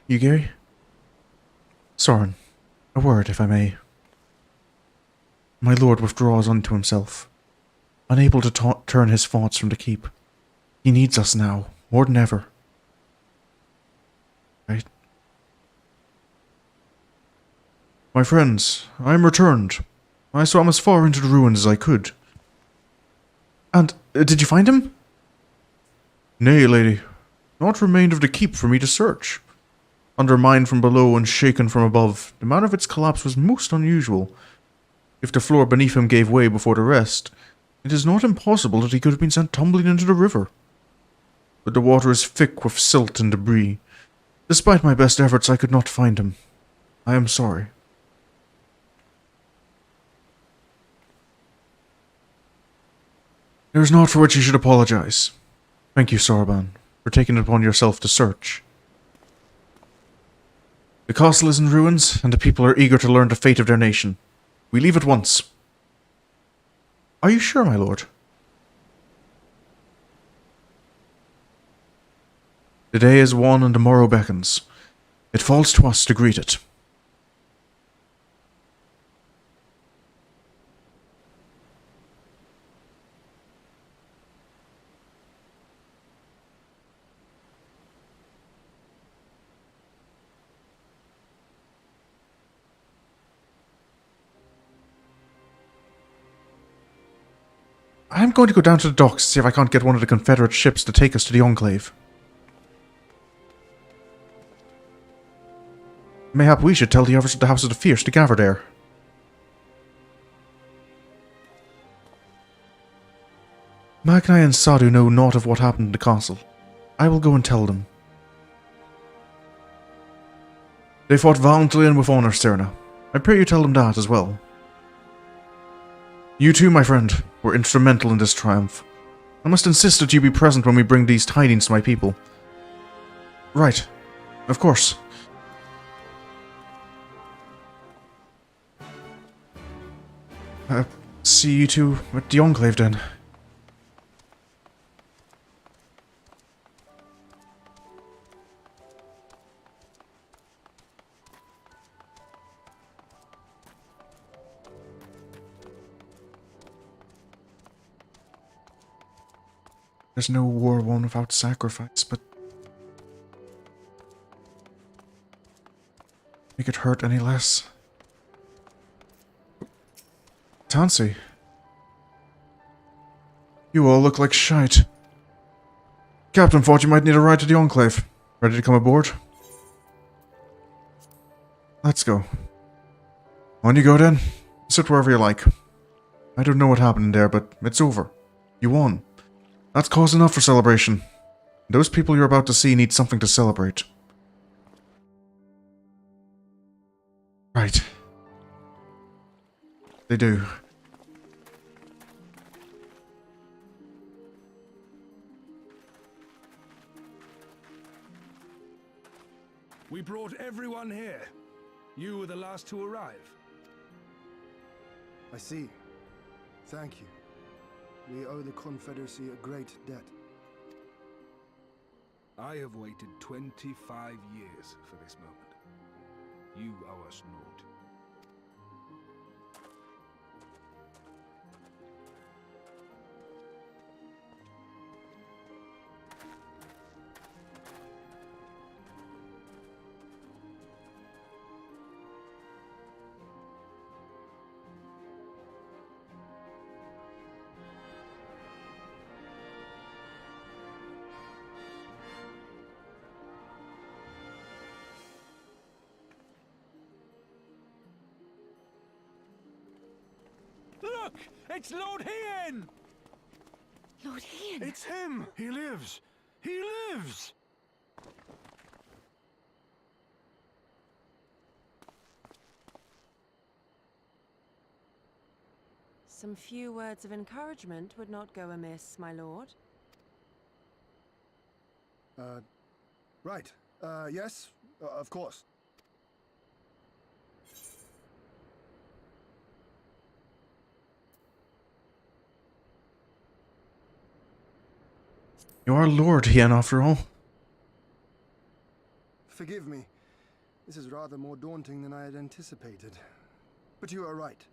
You, Gary? Sorin, a word, if I may. My lord withdraws unto himself, unable to turn his thoughts from the keep. He needs us now, more than ever. Right? My friends, I am returned. I swam as far into the ruins as I could. And, did you find him? Nay, lady. Naught remained of the keep for me to search. Undermined from below and shaken from above, the manner of its collapse was most unusual. If the floor beneath him gave way before the rest, it is not impossible that he could have been sent tumbling into the river. But the water is thick with silt and debris. Despite my best efforts, I could not find him. I am sorry. There is naught for which you should apologize. Thank you, Sorin, for taking it upon yourself to search. The castle is in ruins, and the people are eager to learn the fate of their nation. We leave at once. Are you sure, my lord? The day is won and the morrow beckons. It falls to us to greet it. I'm going to go down to the docks to see if I can't get one of the Confederate ships to take us to the Enclave. Mayhap we should tell the others of the House of the Fierce to gather there. Magnai and Sadu know naught of what happened in the castle. I will go and tell them. They fought valiantly and with honour, Serena. I pray you tell them that as well. You too, my friend, were instrumental in this triumph. I must insist that you be present when we bring these tidings to my people. Right. Of course. See you two at the Enclave then. There's no war won without sacrifice, but make it hurt any less. Tansy, you all look like shite. Captain thought you might need a ride to the Enclave. Ready to come aboard? Let's go. On you go then. Sit wherever you like. I don't know what happened in there, but it's over. You won. That's cause enough for celebration. Those people you're about to see need something to celebrate. Right. They do. We brought everyone here. You were the last to arrive. I see. Thank you. We owe the Confederacy a great debt. I have waited 25 years for this moment. You owe us naught. Look! It's Lord Hien! Lord Hien! It's him! He lives! He lives! Some few words of encouragement would not go amiss, my lord. Right. Yes, of course. You are Lord Hien after all. Forgive me. This is rather more daunting than I had anticipated. But you are right.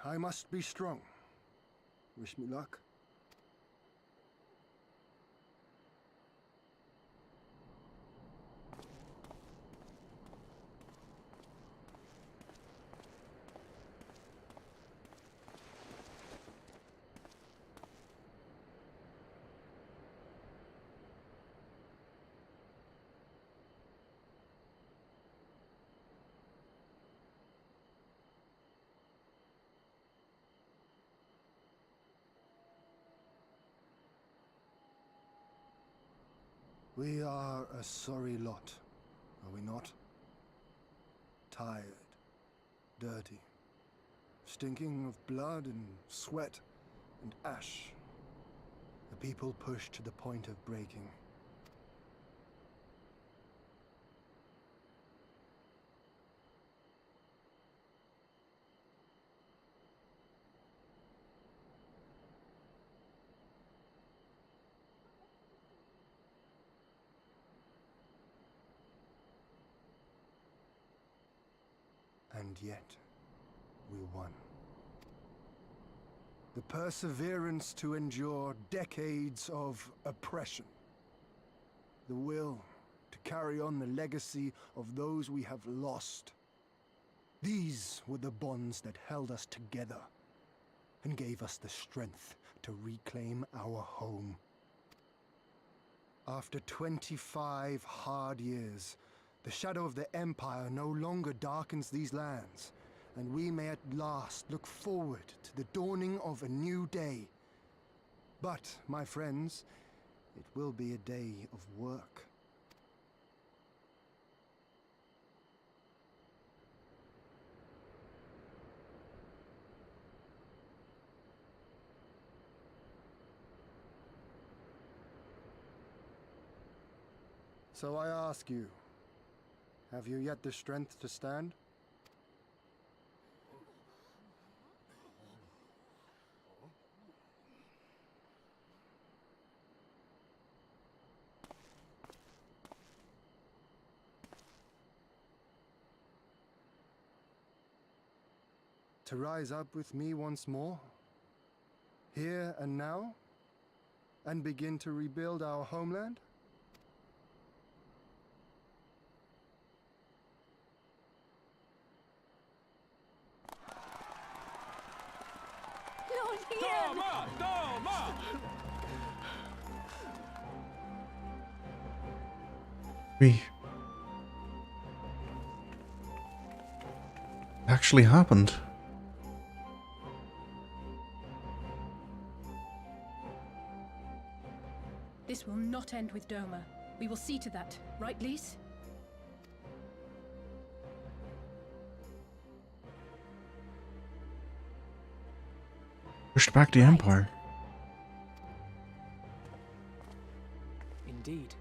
I must be strong. Wish me luck. We are a sorry lot, are we not? Tired, dirty, stinking of blood and sweat and ash. The people pushed to the point of breaking. And yet, we won. The perseverance to endure decades of oppression. The will to carry on the legacy of those we have lost. These were the bonds that held us together and gave us the strength to reclaim our home. After 25 hard years, the shadow of the Empire no longer darkens these lands, and we may at last look forward to the dawning of a new day. But, my friends, it will be a day of work. So I ask you, have you yet the strength to stand? To rise up with me once more? Here and now? And begin to rebuild our homeland? Lord Hien! Doma! Doma! We... actually happened. This will not end with Doma. We will see to that, right, Lise? Pushed back the Empire. Indeed,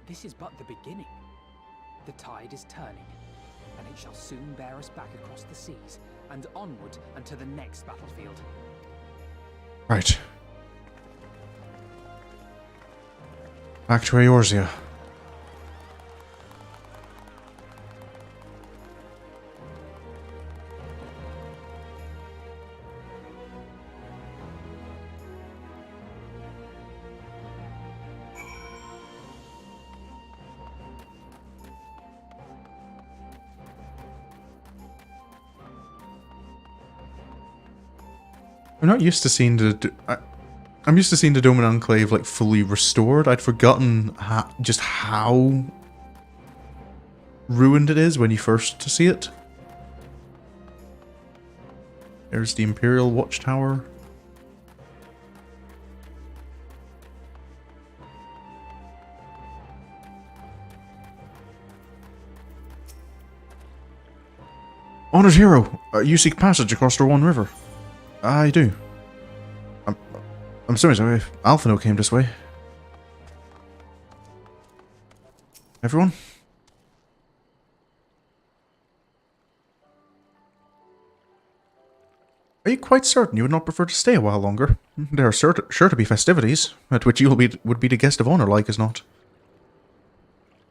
this is but the beginning. The tide is turning, and it shall soon bear us back across the seas and onward and to the next battlefield. Right. Back to Eorzea. I'm not used to seeing the... I'm used to seeing the Doman Enclave like fully restored. I'd forgotten just how ruined it is when you first see it. There's the Imperial Watchtower. Honored Hero, you seek passage across the One River. I do. I'm sorry, if Alphino came this way. Everyone? Are you quite certain you would not prefer to stay a while longer? There are sure to be festivities, at which you would be the guest of honor, like as not.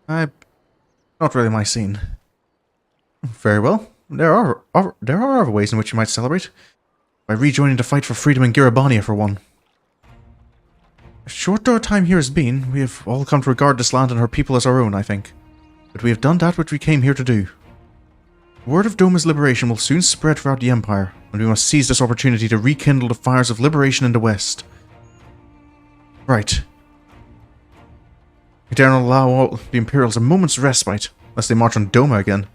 Not really my scene. Very well. There are other ways in which you might celebrate. By rejoining the fight for freedom in Giribania, for one. Short though our time here has been, we have all come to regard this land and her people as our own, I think. But we have done that which we came here to do. Word of Doma's liberation will soon spread throughout the Empire, and we must seize this opportunity to rekindle the fires of liberation in the West. Right. We dare not allow all the Imperials a moment's respite, lest they march on Doma again. For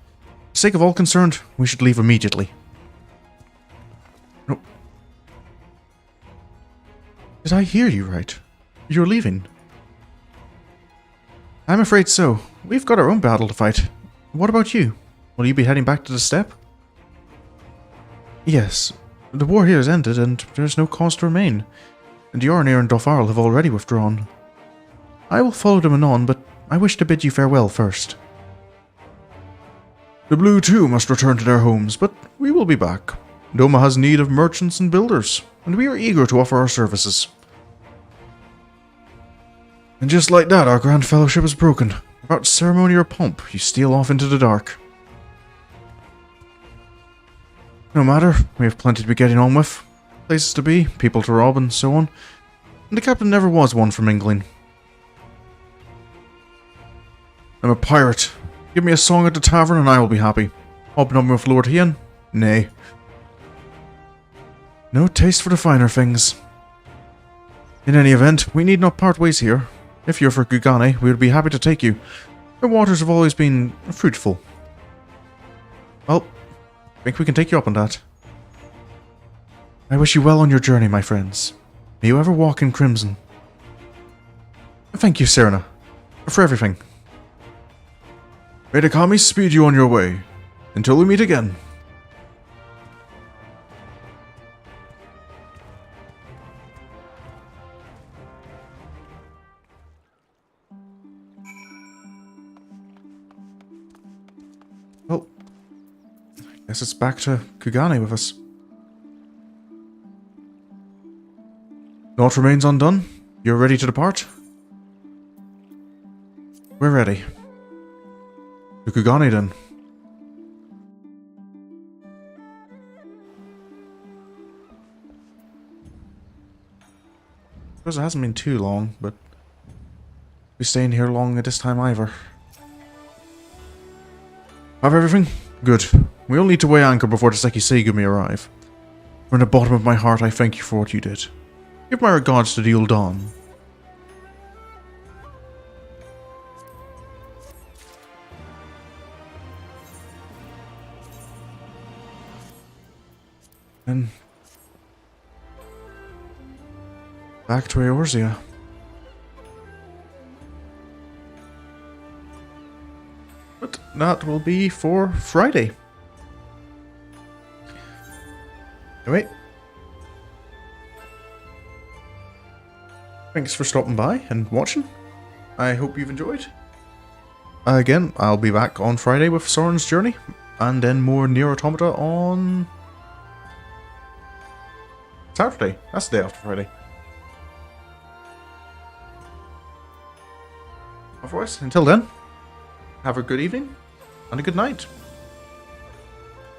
the sake of all concerned, we should leave immediately. No. Did I hear you right? You're leaving? I'm afraid so. We've got our own battle to fight. What about you? Will you be heading back to the steppe? Yes. The war here has ended, and there's no cause to remain. And Jornir and Dotharl have already withdrawn. I will follow them anon, but I wish to bid you farewell first. The Blue too must return to their homes, but we will be back. Doma has need of merchants and builders, and we are eager to offer our services. And just like that, our grand fellowship is broken. Without ceremony or pomp, you steal off into the dark. No matter, we have plenty to be getting on with. Places to be, people to rob, and so on. And the captain never was one for mingling. I'm a pirate. Give me a song at the tavern and I will be happy. Hobnobbing with Lord Hien? Nay. No taste for the finer things. In any event, we need not part ways here. If you're for Gugane, we would be happy to take you. The waters have always been fruitful. Well, I think we can take you up on that. I wish you well on your journey, my friends. May you ever walk in crimson. Thank you, Serena, for everything. May the Kami speed you on your way. Until we meet again. Well, I guess it's back to Kugane with us. Naught remains undone. You're ready to depart? We're ready. To Kugane then. Suppose it hasn't been too long, but we're staying here long at this time either. Have everything? Good. We all need to weigh anchor before the Sekiseigu arrive. From the bottom of my heart, I thank you for what you did. Give my regards to the Uldan. And back to Eorzea. But that will be for Friday. Anyway. Thanks for stopping by and watching. I hope you've enjoyed. Again, I'll be back on Friday with Sorin's Journey. And then more Nier Automata on Saturday. That's the day after Friday. Otherwise, until then, have a good evening and a good night.